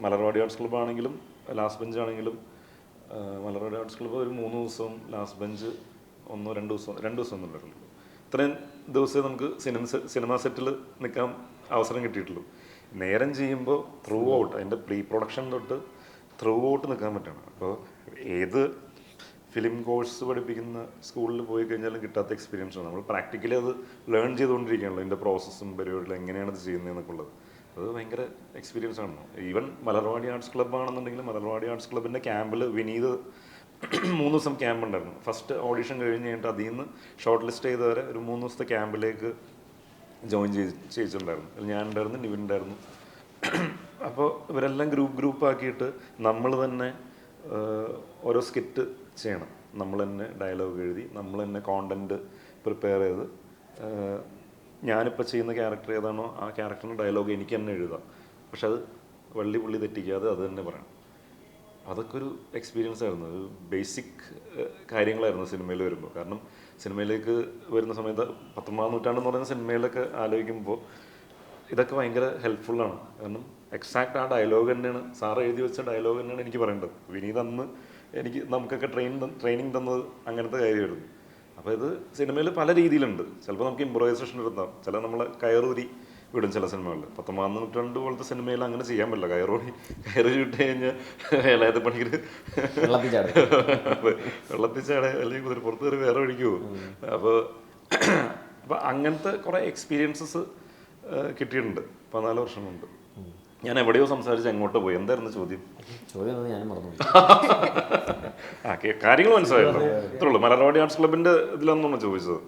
മലർവാടി ആർട്സ് ക്ലബ്ബ് ആണെങ്കിലും ലാസ്റ്റ് ബെഞ്ച് ആണെങ്കിലും, മലർവാടി ആർട്സ് ക്ലബ്ബ് ഒരു 3 ദിവസവും, ലാസ്റ്റ് ബെഞ്ച് 2 ദിവസം ഒന്നും ഉണ്ടായിട്ടുള്ളൂ. ഇത്രയും ദിവസമേ നമുക്ക് സിനിമ സെറ്റിൽ നിൽക്കാൻ അവസരം കിട്ടിയിട്ടുള്ളൂ. നേരം ചെയ്യുമ്പോൾ ത്രൂ ഔട്ട്, അതിൻ്റെ പ്രീ പ്രൊഡക്ഷൻ തൊട്ട് ത്രൂ ഔട്ട് നിൽക്കാൻ പറ്റണം. അപ്പോൾ ഏത് ഫിലിം കോഴ്സ് പഠിപ്പിക്കുന്ന സ്കൂളിൽ പോയി കഴിഞ്ഞാലും കിട്ടാത്ത എക്സ്പീരിയൻസാണ്. നമ്മൾ പ്രാക്ടിക്കലി അത് ലേൺ ചെയ്തുകൊണ്ടിരിക്കുകയാണല്ലോ, ഇതിൻ്റെ പ്രോസസ്സും പരിപാടികളും എങ്ങനെയാണ് ഇത് ചെയ്യുന്നതെന്നൊക്കെ ഉള്ളത്. അത് ഭയങ്കര എക്സ്പീരിയൻസ് ആണ്. ഈവൻ മലർവാടി ആർട്സ് ക്ലബ്ബ് ആണെന്നുണ്ടെങ്കിൽ മലർവാടി ആർട്സ് ക്ലബിൻ്റെ ക്യാമ്പിൽ വിനീത് 3 ദിവസം ക്യാമ്പ് ഉണ്ടായിരുന്നു. ഫസ്റ്റ് ഓഡിഷൻ കഴിഞ്ഞ് കഴിഞ്ഞിട്ട് അതിൽ നിന്ന് ഷോർട്ട് ലിസ്റ്റ് ചെയ്തവരെ ഒരു 3 ദിവസത്തെ ക്യാമ്പിലേക്ക് ജോയിൻ ചെയ്തിട്ടുണ്ടായിരുന്നു. അതിൽ ഞാൻ ഉണ്ടായിരുന്നു, നിവിൻ ഉണ്ടായിരുന്നു. അപ്പോൾ ഇവരെല്ലാം ഗ്രൂപ്പ് ആക്കിയിട്ട് നമ്മൾ തന്നെ ഓരോ സ്കിറ്റ് ചെയ്യണം. നമ്മൾ തന്നെ ഡയലോഗ് എഴുതി, നമ്മൾ തന്നെ കോണ്ടൻറ്റ് പ്രിപ്പയർ ചെയ്ത്, ഞാനിപ്പോൾ ചെയ്യുന്ന ക്യാരക്ടർ ഏതാണോ ആ ക്യാരക്ടറിൻ്റെ ഡയലോഗ് എനിക്ക് തന്നെ എഴുതാം. പക്ഷെ അത് പുള്ളി തെറ്റിക്കാതെ അത് തന്നെ പറയണം. അതൊക്കെ ഒരു എക്സ്പീരിയൻസ് ആയിരുന്നു. ഒരു ബേസിക് കാര്യങ്ങളായിരുന്നു സിനിമയിൽ വരുമ്പോൾ. കാരണം സിനിമയിലേക്ക് വരുന്ന സമയത്ത് 19-ാം നൂറ്റാണ്ടെന്ന് പറയുന്ന സിനിമയിലൊക്കെ ആലോചിക്കുമ്പോൾ ഇതൊക്കെ ഭയങ്കര ഹെൽപ്ഫുള്ളാണ്. കാരണം എക്സാക്റ്റ് ആ ഡയലോഗ് തന്നെയാണ്, സാർ എഴുതി വെച്ച ഡയലോഗ് തന്നെയാണ് എനിക്ക് പറയേണ്ടത്. വിനീത് അന്ന് നമുക്കൊക്കെ ട്രെയിനിങ് തന്നത് അങ്ങനത്തെ കാര്യമായിരുന്നു. അപ്പോൾ ഇത് സിനിമയിൽ പല രീതിയിലുണ്ട്. ചിലപ്പോൾ നമുക്ക് ഇംപ്രൊവൈസേഷൻ എടുത്താം, ചില നമ്മളെ കയറൂരി വിടും ചില സിനിമകളിൽ. 19-ാം നൂറ്റാണ്ട് പോലത്തെ സിനിമയിൽ അങ്ങനെ ചെയ്യാൻ പറ്റില്ല. കയറൂരി വിട്ട് കഴിഞ്ഞാൽ വേലായുധ പണിക്കർ വെള്ളത്തിച്ചാടെ അല്ലെങ്കിൽ പുറത്ത് കയറി വേറെ ഒഴിക്കു പോകും. അപ്പോൾ അങ്ങനത്തെ കുറേ എക്സ്പീരിയൻസസ് കിട്ടിയിട്ടുണ്ട് 14 വർഷം കൊണ്ട്. ഞാൻ എവിടെയോ സംസാരിച്ച് എങ്ങോട്ടോ പോയി. എന്തായിരുന്നു ചോദ്യം? ഞാനും മറന്നു. കാര്യങ്ങൾ മനസ്സിലായല്ലോ. ഇത്രേ ഉള്ളൂ. മലർവാടി ആർട്സ് ക്ലബിന്റെ ഇതിലൊന്നാണ് ചോദിച്ചത്.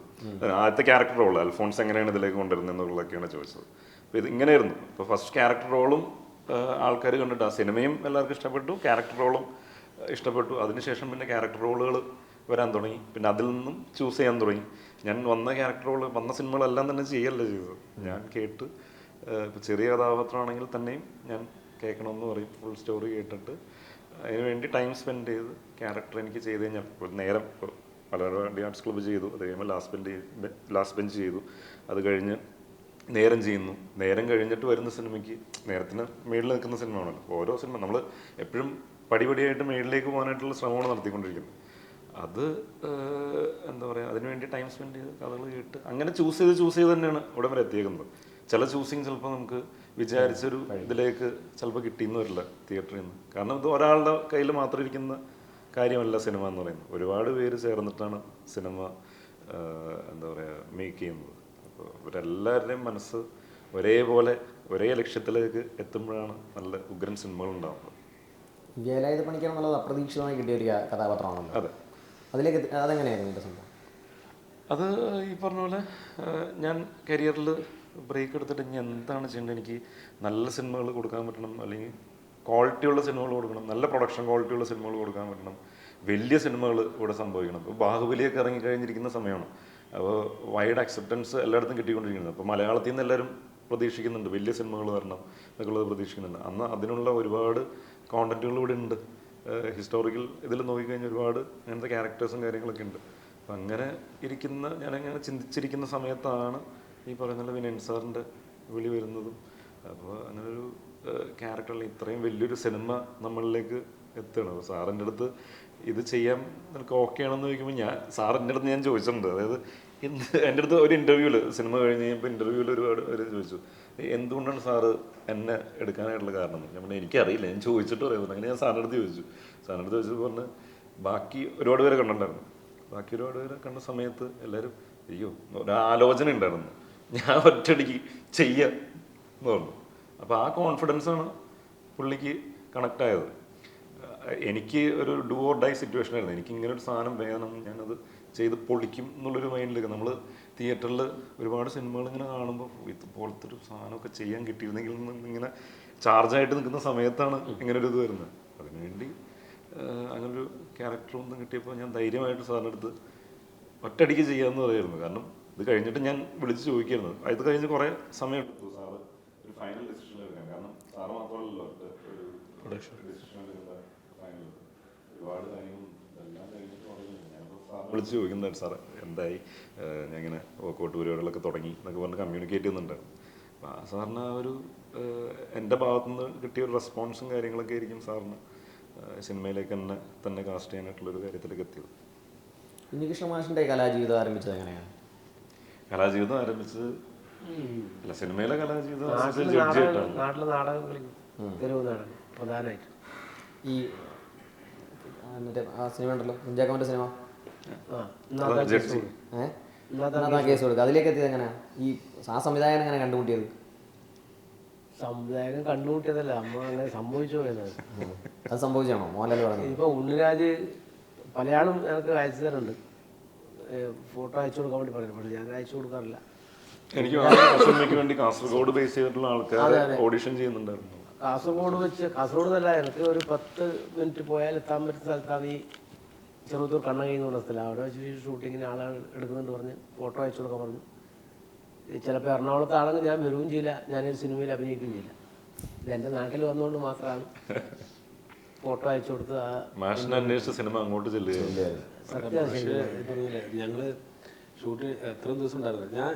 ആദ്യത്തെ ക്യാരക്ടർ റോൾ അൽഫോൺസ് എങ്ങനെയാണ് ഇതിലേക്ക് കൊണ്ടുവരുന്നത് എന്നുള്ളതൊക്കെയാണ് ചോദിച്ചത്. അപ്പോൾ ഇത് ഇങ്ങനെയായിരുന്നു. ഇപ്പോൾ ഫസ്റ്റ് ക്യാരക്ടർ റോളും ആൾക്കാർ കണ്ടിട്ട് ആ സിനിമയും എല്ലാവർക്കും ഇഷ്ടപ്പെട്ടു, ക്യാരക്ടർ റോളും ഇഷ്ടപ്പെട്ടു. അതിനുശേഷം പിന്നെ ക്യാരക്ടർ റോളുകൾ വരാൻ തുടങ്ങി. പിന്നെ അതിൽ നിന്നും ചൂസ് ചെയ്യാൻ തുടങ്ങി. ഞാൻ വന്ന ക്യാരക്ടർ റോൾ വന്ന സിനിമകളെല്ലാം തന്നെ ചെയ്യല്ല ചെയ്തത്. ഞാൻ കേട്ട് ഇപ്പോൾ ചെറിയ കഥാപാത്രമാണെങ്കിൽ തന്നെയും ഞാൻ കേൾക്കണമെന്ന് പറയും. ഫുൾ സ്റ്റോറി കേട്ടിട്ട് അതിനുവേണ്ടി ടൈം സ്പെൻഡ് ചെയ്ത് ക്യാരക്ടർ എനിക്ക് ചെയ്ത് കഴിഞ്ഞാൽ നേരം ഇപ്പോൾ മലർവാടി ആർട്സ് ക്ലബ്ബ് ചെയ്തു, അത് കഴിയുമ്പോൾ ലാസ്റ്റ് ബെഞ്ച് ചെയ്തു, അത് കഴിഞ്ഞ് നേരം ചെയ്യുന്നു. നേരം കഴിഞ്ഞിട്ട് വരുന്ന സിനിമയ്ക്ക് നേരത്തിന് മേളിൽ നിൽക്കുന്ന സിനിമ ആണല്ലോ. ഓരോ സിനിമ നമ്മൾ എപ്പോഴും പടിപടിയായിട്ട് മേളിലേക്ക് പോകാനായിട്ടുള്ള ശ്രമമാണ് നടത്തിക്കൊണ്ടിരിക്കുന്നത്. അത് എന്താ പറയുക, അതിനുവേണ്ടി ടൈം സ്പെൻഡ് ചെയ്ത് കഥകൾ കേട്ട് അങ്ങനെ ചൂസ് ചെയ്ത് തന്നെയാണ് ഇവിടെ വരെ എത്തിയേക്കുന്നത്. ചില ചൂസിങ് ചിലപ്പോൾ നമുക്ക് വിചാരിച്ചൊരു ഇതിലേക്ക് ചിലപ്പോൾ കിട്ടിയെന്ന് വരില്ല തിയേറ്ററിൽ നിന്ന്. കാരണം ഇത് ഒരാളുടെ കയ്യിൽ മാത്രം ഇരിക്കുന്ന കാര്യമല്ല സിനിമ എന്ന് പറയുന്നത്. ഒരുപാട് പേര് ചേർന്നിട്ടാണ് സിനിമ എന്താ പറയുക മേക്ക് ചെയ്യുന്നത്. അപ്പോൾ ഇവരെല്ലാവരുടെയും മനസ്സ് ഒരേപോലെ ഒരേ ലക്ഷ്യത്തിലേക്ക് എത്തുമ്പോഴാണ് നല്ല ഉഗ്രൻ സിനിമകൾ ഉണ്ടാകുന്നത്. വേലായുധ പണിക്കർ എന്നുള്ളത് അപ്രതീക്ഷിതമായി കിട്ടിയ ഒരു കഥാപാത്രമാണല്ലോ. അതെ. അതിലേക്ക് അതെങ്ങനെയായിരുന്നു എൻ്റെ സംഭവം? അത് ഈ പറഞ്ഞ പോലെ ഞാൻ കരിയറിൽ ബ്രേക്ക് എടുത്തിട്ട് ഇനി എന്താണ് ചെയ്യേണ്ടത്, എനിക്ക് നല്ല സിനിമകൾ കൊടുക്കാൻ പറ്റണം, അല്ലെങ്കിൽ ക്വാളിറ്റിയുള്ള സിനിമകൾ കൊടുക്കണം, നല്ല പ്രൊഡക്ഷൻ ക്വാളിറ്റിയുള്ള സിനിമകൾ കൊടുക്കാൻ പറ്റണം, വലിയ സിനിമകൾ ഇവിടെ സംഭവിക്കണം. ഇപ്പോൾ ബാഹുബലിയൊക്കെ ഇറങ്ങിക്കഴിഞ്ഞിരിക്കുന്ന സമയമാണ്. അപ്പോൾ വൈഡ് അക്സെപ്റ്റൻസ് എല്ലായിടത്തും കിട്ടിക്കൊണ്ടിരിക്കുന്നത്. അപ്പോൾ മലയാളത്തിൽ നിന്ന് എല്ലാവരും പ്രതീക്ഷിക്കുന്നുണ്ട് വലിയ സിനിമകൾ വരണം എന്നൊക്കെയുള്ളത് പ്രതീക്ഷിക്കുന്നുണ്ട്. അന്ന് അതിനുള്ള ഒരുപാട് കോണ്ടന്റുകൾ ഇവിടെ ഉണ്ട്. ഹിസ്റ്റോറിക്കൽ ഇതിൽ നോക്കിക്കഴിഞ്ഞാൽ ഒരുപാട് അങ്ങനത്തെ ക്യാരക്ടേഴ്സും കാര്യങ്ങളൊക്കെ ഉണ്ട്. അപ്പം അങ്ങനെ ഞാനങ്ങനെ ചിന്തിച്ചിരിക്കുന്ന സമയത്താണ് ഈ പറയുന്ന വിനയൻ സാറിൻ്റെ വിളി വരുന്നതും. അപ്പോൾ അങ്ങനൊരു ക്യാരക്ടറിൽ ഇത്രയും വലിയൊരു സിനിമ നമ്മളിലേക്ക് എത്തുകയാണ്. അപ്പോൾ സാറിൻ്റെ അടുത്ത് ഇത് ചെയ്യാൻ നിനക്ക് ഓക്കെ ആണെന്ന് ചോദിക്കുമ്പോൾ സാറിൻ്റെ അടുത്ത് ഞാൻ ചോദിച്ചിട്ടുണ്ട്. അതായത് എൻ്റെ അടുത്ത് ഒരു ഇൻ്റർവ്യൂവിൽ സിനിമ കഴിഞ്ഞ് കഴിഞ്ഞപ്പോൾ ഇൻ്റർവ്യൂവിൽ ഒരുപാട് പേര് ചോദിച്ചു, എന്തുകൊണ്ടാണ് സാറ് എന്നെ എടുക്കാനായിട്ടുള്ള കാരണം? ഞാൻ പറഞ്ഞു എനിക്കറിയില്ല, ഞാൻ ചോദിച്ചിട്ട് പറയുന്നത്. അങ്ങനെ ഞാൻ സാറിൻ്റെ അടുത്ത് ചോദിച്ചു. സാറിൻ്റെ അടുത്ത് ചോദിച്ചപ്പോൾ പറഞ്ഞ് ബാക്കി ഒരുപാട് പേരെ കണ്ടിട്ടുണ്ടായിരുന്നു. ബാക്കി ഒരുപാട് പേരെ കണ്ട സമയത്ത് എല്ലാവരും അയ്യോ ഒരാലോചന ഉണ്ടായിരുന്നു, ഞാൻ ഒറ്റയടിക്ക് ചെയ്യാം എന്ന് പറഞ്ഞു. അപ്പോൾ ആ കോൺഫിഡൻസാണ് പുള്ളിക്ക് കണക്റ്റായത്. എനിക്ക് ഒരു ഡു ഓർ ഡൈ സിറ്റുവേഷൻ ആയിരുന്നു. എനിക്ക് ഇങ്ങനെ ഒരു സാധനം വേണം, ഞാനത് ചെയ്ത് പൊളിക്കും എന്നുള്ളൊരു മൈൻഡിലേക്ക്. നമ്മൾ തിയേറ്ററിൽ ഒരുപാട് സിനിമകൾ ഇങ്ങനെ കാണുമ്പോൾ ഇതുപോലത്തെ ഒരു സാധനമൊക്കെ ചെയ്യാൻ കിട്ടിയിരുന്നെങ്കിൽ ഇങ്ങനെ ചാർജായിട്ട് നിൽക്കുന്ന സമയത്താണ് ഇങ്ങനൊരു ഇത് വരുന്നത്. അതിനുവേണ്ടി അങ്ങനൊരു ക്യാരക്ടറൊന്നും കിട്ടിയപ്പോൾ ഞാൻ ധൈര്യമായിട്ട് സാറിൻ്റെ അടുത്ത് ഒറ്റയടിക്ക് ചെയ്യാമെന്ന് പറയായിരുന്നു. കാരണം ഇത് കഴിഞ്ഞിട്ട് ഞാൻ വിളിച്ച് ചോദിക്കായിരുന്നു. ഇത് കഴിഞ്ഞ് കുറേ സമയം എടുത്തു സാറ് ഒരു ഫൈനൽ ഡിസിഷൻ എടുക്കാൻ. കാരണം സാറ് മാത്രമല്ലല്ലോ ഒരു ഡിസിഷൻ എടുക്കുന്ന ഫൈനൽ ഒരുപാട് കാര്യങ്ങളും എല്ലാം കഴിഞ്ഞിട്ട് ഞാനിപ്പോൾ സാറിനെ വിളിച്ച് ചോദിക്കുന്നുണ്ട്, സാറ് എന്തായി, ഞാൻ ഇങ്ങനെ വർക്കൗട്ട് പരിപാടികളൊക്കെ തുടങ്ങി എന്നൊക്കെ പറഞ്ഞ് കമ്മ്യൂണിക്കേറ്റ് ചെയ്യുന്നുണ്ടായിരുന്നു. അപ്പോൾ ആ സാറിന് ആ ഒരു എൻ്റെ ഭാഗത്തുനിന്ന് കിട്ടിയ ഒരു റെസ്പോൺസും കാര്യങ്ങളൊക്കെ ആയിരിക്കും സാറിന് സിനിമയിലേക്ക് തന്നെ കാസ്റ്റ് ചെയ്യാനായിട്ടുള്ളൊരു കാര്യത്തിലേക്ക് എത്തിയത്. ഉണ്ണികൃഷ്ണൻ മാഷിൻ്റെ കലാജീവിതം ആരംഭിച്ചത് എങ്ങനെയാണ്? കലാജീവിതം ആരംഭിച്ചത് അല്ല, സിനിമയിലെ കലാജീവിതം നാട്ടിലെ നാടകം കളിക്കും, തെരുവ് നാടകം പ്രധാനമായിട്ട്. ഈ മറ്റേ ആ സിനിമ ഉണ്ടല്ലോ കുഞ്ചാക്കോൻ്റെ സിനിമ കേസ് കൊടുക്കുക, അതിലേക്ക് എത്തിയത് എങ്ങനെയാണ്? ഈ ആ സംവിധായകൻ എങ്ങനെ കണ്ടുമുട്ടിയത്? സംവിധായകൻ കണ്ടുമുട്ടിയതല്ല, നമ്മൾ അങ്ങനെ സംഭവിച്ചു പോയത്. അത് സംഭവിച്ചാണോ മോഹൻലാൽ പറഞ്ഞത്? ഇപ്പോൾ ഉണ്ണിരാജ് പലയാളും എനിക്ക് അയച്ചു തരുന്നുണ്ട്, ഫോട്ടോ അയച്ചു കൊടുക്കാൻ വേണ്ടി പറയുന്നത്. പക്ഷേ ഞാൻ അയച്ചു കൊടുക്കാറില്ല. എനിക്ക് സിനിമയ്ക്ക് വേണ്ടി കാസർഗോഡ് ബേസ് ചെയ്തിട്ടുള്ള ആൾക്കാർ ഓഡിഷൻ ചെയ്യുന്നുണ്ടായിരുന്നു. കാസർഗോഡ് നല്ല എനിക്ക് ഒരു 10 മിനിറ്റ് പോയാൽ എത്താൻ പറ്റുന്ന സ്ഥലത്താണ് ഈ ചെറുത്തൂർ കണ്ണകൈ എന്ന് പറഞ്ഞ സ്ഥലം. അവിടെ വെച്ച് ഷൂട്ടിങ്ങിന് ആളുകൾ എടുക്കുന്നുണ്ട് പറഞ്ഞ് ഫോട്ടോ അയച്ചു കൊടുക്കാൻ പറഞ്ഞു. ചിലപ്പോൾ എറണാകുളത്താണെങ്കിൽ ഞാൻ വരികയും ചെയ്യില്ല, ഞാനൊരു സിനിമയിൽ അഭിനയിക്കുകയും ചെയ്യില്ല. ഇത് എൻ്റെ നാട്ടിൽ വന്നുകൊണ്ട് മാത്രമാണ് ഫോട്ടോ അയച്ചു കൊടുത്ത് മാഷിനെ അന്വേഷിച്ച സിനിമ അങ്ങോട്ട് ചെല്ലുകയായിരുന്നു. ഞങ്ങള് ഷൂട്ട് എത്രയും ദിവസം ഉണ്ടായിരുന്നു.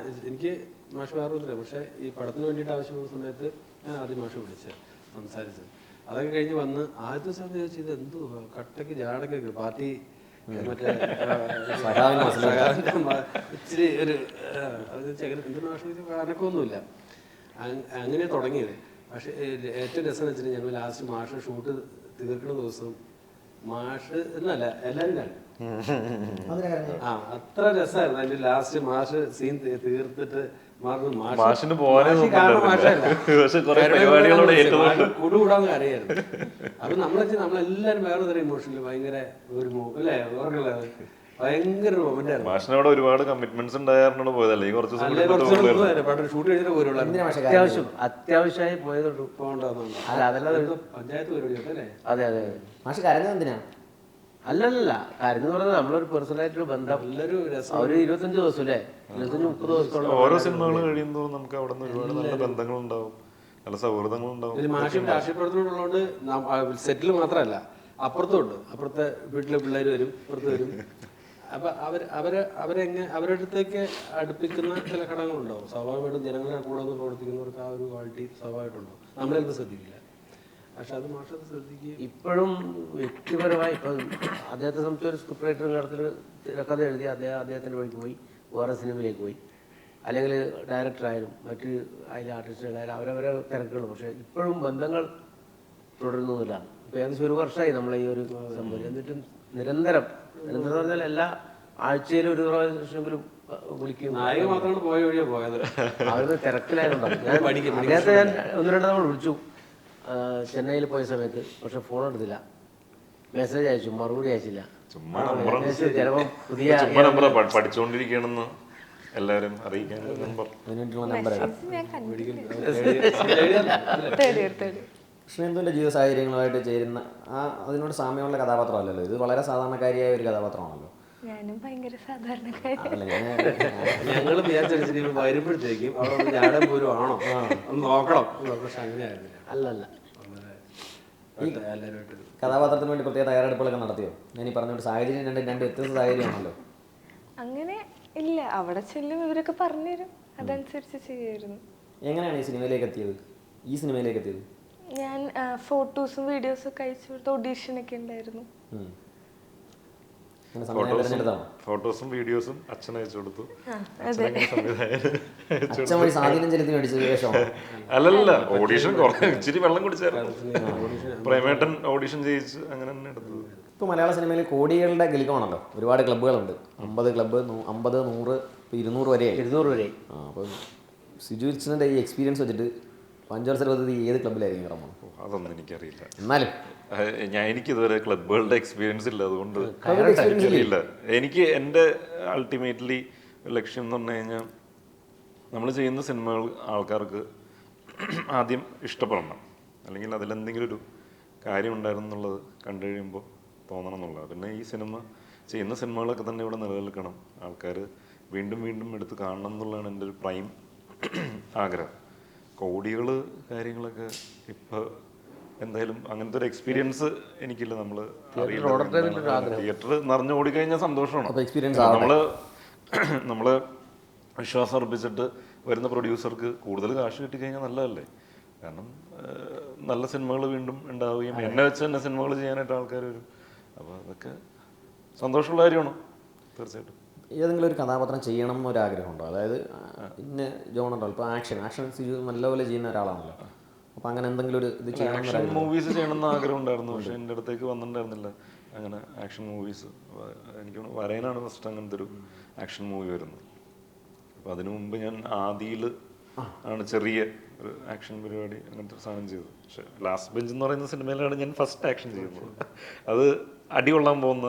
എനിക്ക് മാഷ് വേറൊന്നുമില്ല, പക്ഷേ ഈ പടത്തിന് വേണ്ടിയിട്ട് ആവശ്യമുള്ള സമയത്ത് ഞാൻ ആദ്യം മാഷ് വിളിച്ച് സംസാരിച്ചത്. അതൊക്കെ കഴിഞ്ഞ് വന്ന് ആദ്യത്തെ ദിവസം ചോദിച്ചു ഇത് എന്തു കട്ടയ്ക്ക് ജാടക്കൊക്കെ പാർട്ടി മറ്റേ ഇച്ചിരി ഒരു എന്തൊരു മാഷ് കാരണക്കൊന്നുമില്ല. അങ്ങനെ തുടങ്ങിയത്. പക്ഷേ ഏറ്റവും രസം വെച്ചിട്ട് ഞങ്ങൾ ലാസ്റ്റ് മാഷ് ഷൂട്ട് തീർക്കുന്ന ദിവസം മാഷ് എന്നല്ല എല്ലാവരും കണ്ടു. അത്ര രസമായിരുന്നു. അതിന്റെ ലാസ്റ്റ് മാഷ് സീൻ തീർത്തിട്ട് മാഷിന് പോകാനേ കൂടുകൂടാന്ന് അറിയായിരുന്നു. അപ്പൊ നമ്മളെല്ലാരും വേറെ തരം ഇമോഷനിൽ ഭയങ്കര ഒരു അല്ലേ ഓർമ്മ ഭയങ്കര മൊമെന്റ് ആയിരുന്നു. മാഷിനോട് ഒരുപാട് കമ്മിറ്റ്മെന്റ്സ് ഉണ്ടായിരുന്നു പോയതല്ലേ ഈ കുറച്ച് ഷൂട്ട് കഴിഞ്ഞിട്ട് പോരുള്ളൂ. അത്യാവശ്യമായി പോയതുള്ളൂ. പഞ്ചായത്ത് പരിപാടി അല്ലേ? അതെ അതെ. മാഷ് കരഞ്ഞത് എന്തിനാ? അല്ലല്ല, കാര്യം എന്ന് പറഞ്ഞാൽ നമ്മളൊരു പേഴ്സണലായിട്ടൊരു ബന്ധം. ഒരു 25 ദിവസം അല്ലേ, 25-30 ദിവസത്തോളം. ഓരോ സിനിമകൾ കഴിയുമ്പോൾ നമുക്ക് അവിടെ നിന്ന് ഒരുപാട് നല്ല ബന്ധങ്ങളുണ്ടാവും, നല്ല സൗഹൃദങ്ങളുണ്ടാവും. മാഷും രാഷ്ട്രീയ പ്രവർത്തനമുള്ളതുകൊണ്ട് സെറ്റിൽ മാത്രമല്ല അപ്പുറത്തുണ്ട്. അപ്പുറത്തെ വീട്ടിലെ പിള്ളേർ വരും, ഇപ്പുറത്ത് വരും. അപ്പൊ അവരുടെ അടുത്തേക്ക് അടുപ്പിക്കുന്ന ചില ഘടകങ്ങളുണ്ടാവും. സ്വാഭാവികമായിട്ടും ജനങ്ങളുടെ കൂടെ നിന്ന് പ്രവർത്തിക്കുന്നവർക്ക് ആ ഒരു ക്വാളിറ്റി സ്വാഭാവികമായിട്ടുണ്ടോ, നമ്മളെന്ത് ശ്രദ്ധിക്കില്ല. പക്ഷെ അത് മാഷത് ശ്രദ്ധിക്കുക. ഇപ്പോഴും വ്യക്തിപരമായി ഇപ്പം അദ്ദേഹത്തെ സംബന്ധിച്ച് ഒരു സ്ക്രിപ്റ്റ് റൈറ്റർ നടത്തിൽ തിരക്കഥ എഴുതി അദ്ദേഹത്തിൻ്റെ വഴിക്ക് പോയി വേറെ സിനിമയിലേക്ക് പോയി, അല്ലെങ്കിൽ ഡയറക്ടറായാലും മറ്റ് അതിലെ ആർട്ടിസ്റ്റുകളായാലും അവരവരെ തിരക്കുകൾ. പക്ഷേ ഇപ്പോഴും ബന്ധങ്ങൾ തുടരുന്നില്ല. ഇപ്പോൾ ഏകദേശം 1 വർഷമായി നമ്മളെ ഈ ഒരു സംഭവം. എന്നിട്ടും നിരന്തരം പറഞ്ഞാൽ എല്ലാ ആഴ്ചയിലും 1 പ്രാവശ്യമെങ്കിലും വിളിക്കും. നായിക മാത്രമാണ് പോയ വഴിയാ പോയത്. അവർക്ക് തിരക്കിലായതുകൊണ്ടാണ്. അദ്ദേഹത്തെ ഞാൻ 1-2 തവണ വിളിച്ചു ചെന്നൈയിൽ പോയ സമയത്ത്. പക്ഷെ ഫോൺ എടുത്തില്ല. മെസ്സേജ് അയച്ചു, മറുപടി അയച്ചില്ല. ചിലപ്പോൾ പുതിയ പഠിച്ചുകൊണ്ടിരിക്കണമെന്ന് എല്ലാവരും അറിയിക്കാൻ കൃഷ്ണേന്ദുവിൻ്റെ ജീവിത സാഹചര്യങ്ങളുമായിട്ട് ചേരുന്ന അതിനോട് സാമ്യമുള്ള കഥാപാത്രമല്ലല്ലോ ഇത്. വളരെ സാധാരണക്കാരിയായ ഒരു കഥാപാത്രമാണല്ലോ. ഞാനും ഭയങ്കര സാധാരണക്കാരി. ഞങ്ങൾ വിചാരിച്ചു വരുമ്പോഴത്തേക്കും അവിടെ ഞാനും പോലും ആണോ ഒന്ന് നോക്കണം. പക്ഷെ അങ്ങനെയായിരുന്നില്ല. അല്ലല്ല, കഥാപാത്രത്തിന് വേണ്ടി പ്രത്യേക തയ്യാറെടുപ്പുകളൊക്കെ നടത്തിയോ? ഞാൻ ഈ പറഞ്ഞ സാഹചര്യം രണ്ട് വ്യത്യസ്ത സാഹചര്യമാണല്ലോ. അങ്ങനെ ഇല്ല, അവിടെ ചെല്ലും ഇവരൊക്കെ പറഞ്ഞുതരും, അതനുസരിച്ച് ചെയ്യുമായിരുന്നു. എങ്ങനെയാണ് ഈ സിനിമയിലേക്ക് എത്തിയത്? ഞാൻ ഫോട്ടോസും വീഡിയോസും ഒക്കെ അയച്ചു കൊടുത്ത ഓഡീഷനൊക്കെ ഉണ്ടായിരുന്നു. ഫോട്ടോസും വീഡിയോസും അച്ഛൻ അയച്ചു കൊടുത്തു. അച്ഛൻ വഴി സ്വാധീനം ചെലുത്തി മേടിച്ചത് ശേഷം അല്ലല്ല, ഓഡീഷൻ ഇച്ചിരി വെള്ളം കുടിച്ചായിരുന്നു. പ്രേമേട്ടൻ ഓഡീഷൻ ചെയ്യിച്ച് അങ്ങനെ തന്നെ എടുത്തത്. ഇപ്പോൾ മലയാള സിനിമയിൽ കോടികളുടെ ഗലിക്കമാണല്ലോ. ഒരുപാട് ക്ലബ്ബുകളുണ്ട്. 50 ക്ലബ്ബ്, 50, 100, 200 വരെ. അപ്പോൾ സിജുവിൻ്റെ ഈ എക്സ്പീരിയൻസ് വെച്ചിട്ട് 5 വർഷത്തെ പദ്ധതി ഏത് ക്ലബ്ബിലായിരിക്കും ഇറങ്ങുന്നത്? അതൊന്നും എനിക്കറിയില്ല. എന്നാലും എനിക്കിതുവരെ ക്ലബ്ബുകളുടെ എക്സ്പീരിയൻസ് ഇല്ല, അതുകൊണ്ട് ഇല്ല. എനിക്ക് എൻ്റെ അൾട്ടിമേറ്റ്ലി ലക്ഷ്യം എന്ന് പറഞ്ഞു കഴിഞ്ഞാൽ നമ്മൾ ചെയ്യുന്ന സിനിമകൾ ആൾക്കാർക്ക് ആദ്യം ഇഷ്ടപ്പെടണം, അല്ലെങ്കിൽ അതിലെന്തെങ്കിലും ഒരു കാര്യം ഉണ്ടായിരുന്നു എന്നുള്ളത് കണ്ടു കഴിയുമ്പോൾ തോന്നണം എന്നുള്ളത്. പിന്നെ ഈ ചെയ്യുന്ന സിനിമകളൊക്കെ തന്നെ ഇവിടെ നിലനിൽക്കണം, ആൾക്കാർ വീണ്ടും വീണ്ടും എടുത്ത് കാണണം എന്നുള്ളതാണ് എൻ്റെ ഒരു പ്രൈം ആഗ്രഹം. കോടികൾ കാര്യങ്ങളൊക്കെ ഇപ്പോൾ എന്തായാലും അങ്ങനത്തെ ഒരു എക്സ്പീരിയൻസ് എനിക്കില്ല. തിയേറ്റർ നിറഞ്ഞു ഓടിക്കഴിഞ്ഞാൽ സന്തോഷമാണ്. നമ്മള് വിശ്വാസം അർപ്പിച്ചിട്ട് വരുന്ന പ്രൊഡ്യൂസർക്ക് കൂടുതൽ കാശ് കിട്ടിക്കഴിഞ്ഞാൽ നല്ലതല്ലേ? കാരണം നല്ല സിനിമകൾ വീണ്ടും ഉണ്ടാവുകയും എന്നെ വെച്ച് തന്നെ സിനിമകൾ ചെയ്യാനായിട്ട് ആൾക്കാർ വരും. അപ്പോൾ അതൊക്കെ സന്തോഷമുള്ള കാര്യമാണ് തീർച്ചയായിട്ടും. ഏതെങ്കിലും ഒരു കഥാപാത്രം ചെയ്യണം എന്നൊരാഗ്രഹമുണ്ടോ? അതായത് ഇന്ന ജോണുണ്ടോ? ഇപ്പോൾ ആക്ഷൻ നല്ലപോലെ ചെയ്യുന്ന ഒരാളാണല്ലോ. അപ്പോൾ അങ്ങനെ എന്തെങ്കിലും ഒരു ഇത് ചെയ്യണം, ആക്ഷൻ മൂവീസ് ചെയ്യണമെന്ന് ആഗ്രഹം ഉണ്ടായിരുന്നു. പക്ഷേ എൻ്റെ അടുത്തേക്ക് വന്നിട്ടുണ്ടായിരുന്നില്ല അങ്ങനെ ആക്ഷൻ മൂവീസ്. എനിക്ക് വരയനാണ് ഫസ്റ്റ് അങ്ങനത്തെ ഒരു ആക്ഷൻ മൂവി വരുന്നത്. അപ്പോൾ അതിനു മുമ്പ് ഞാൻ ആദിയിൽ ആണ് ചെറിയ ഒരു ആക്ഷൻ പരിപാടി അങ്ങനത്തെ ഒരു സാധനം ചെയ്തത്. പക്ഷെ ലാസ്റ്റ് ബെഞ്ച് എന്ന് പറയുന്ന സിനിമയിലാണ് ഞാൻ ഫസ്റ്റ് ആക്ഷൻ ചെയ്യുന്നത്. അത് അടി കൊള്ളാൻ പോകുന്ന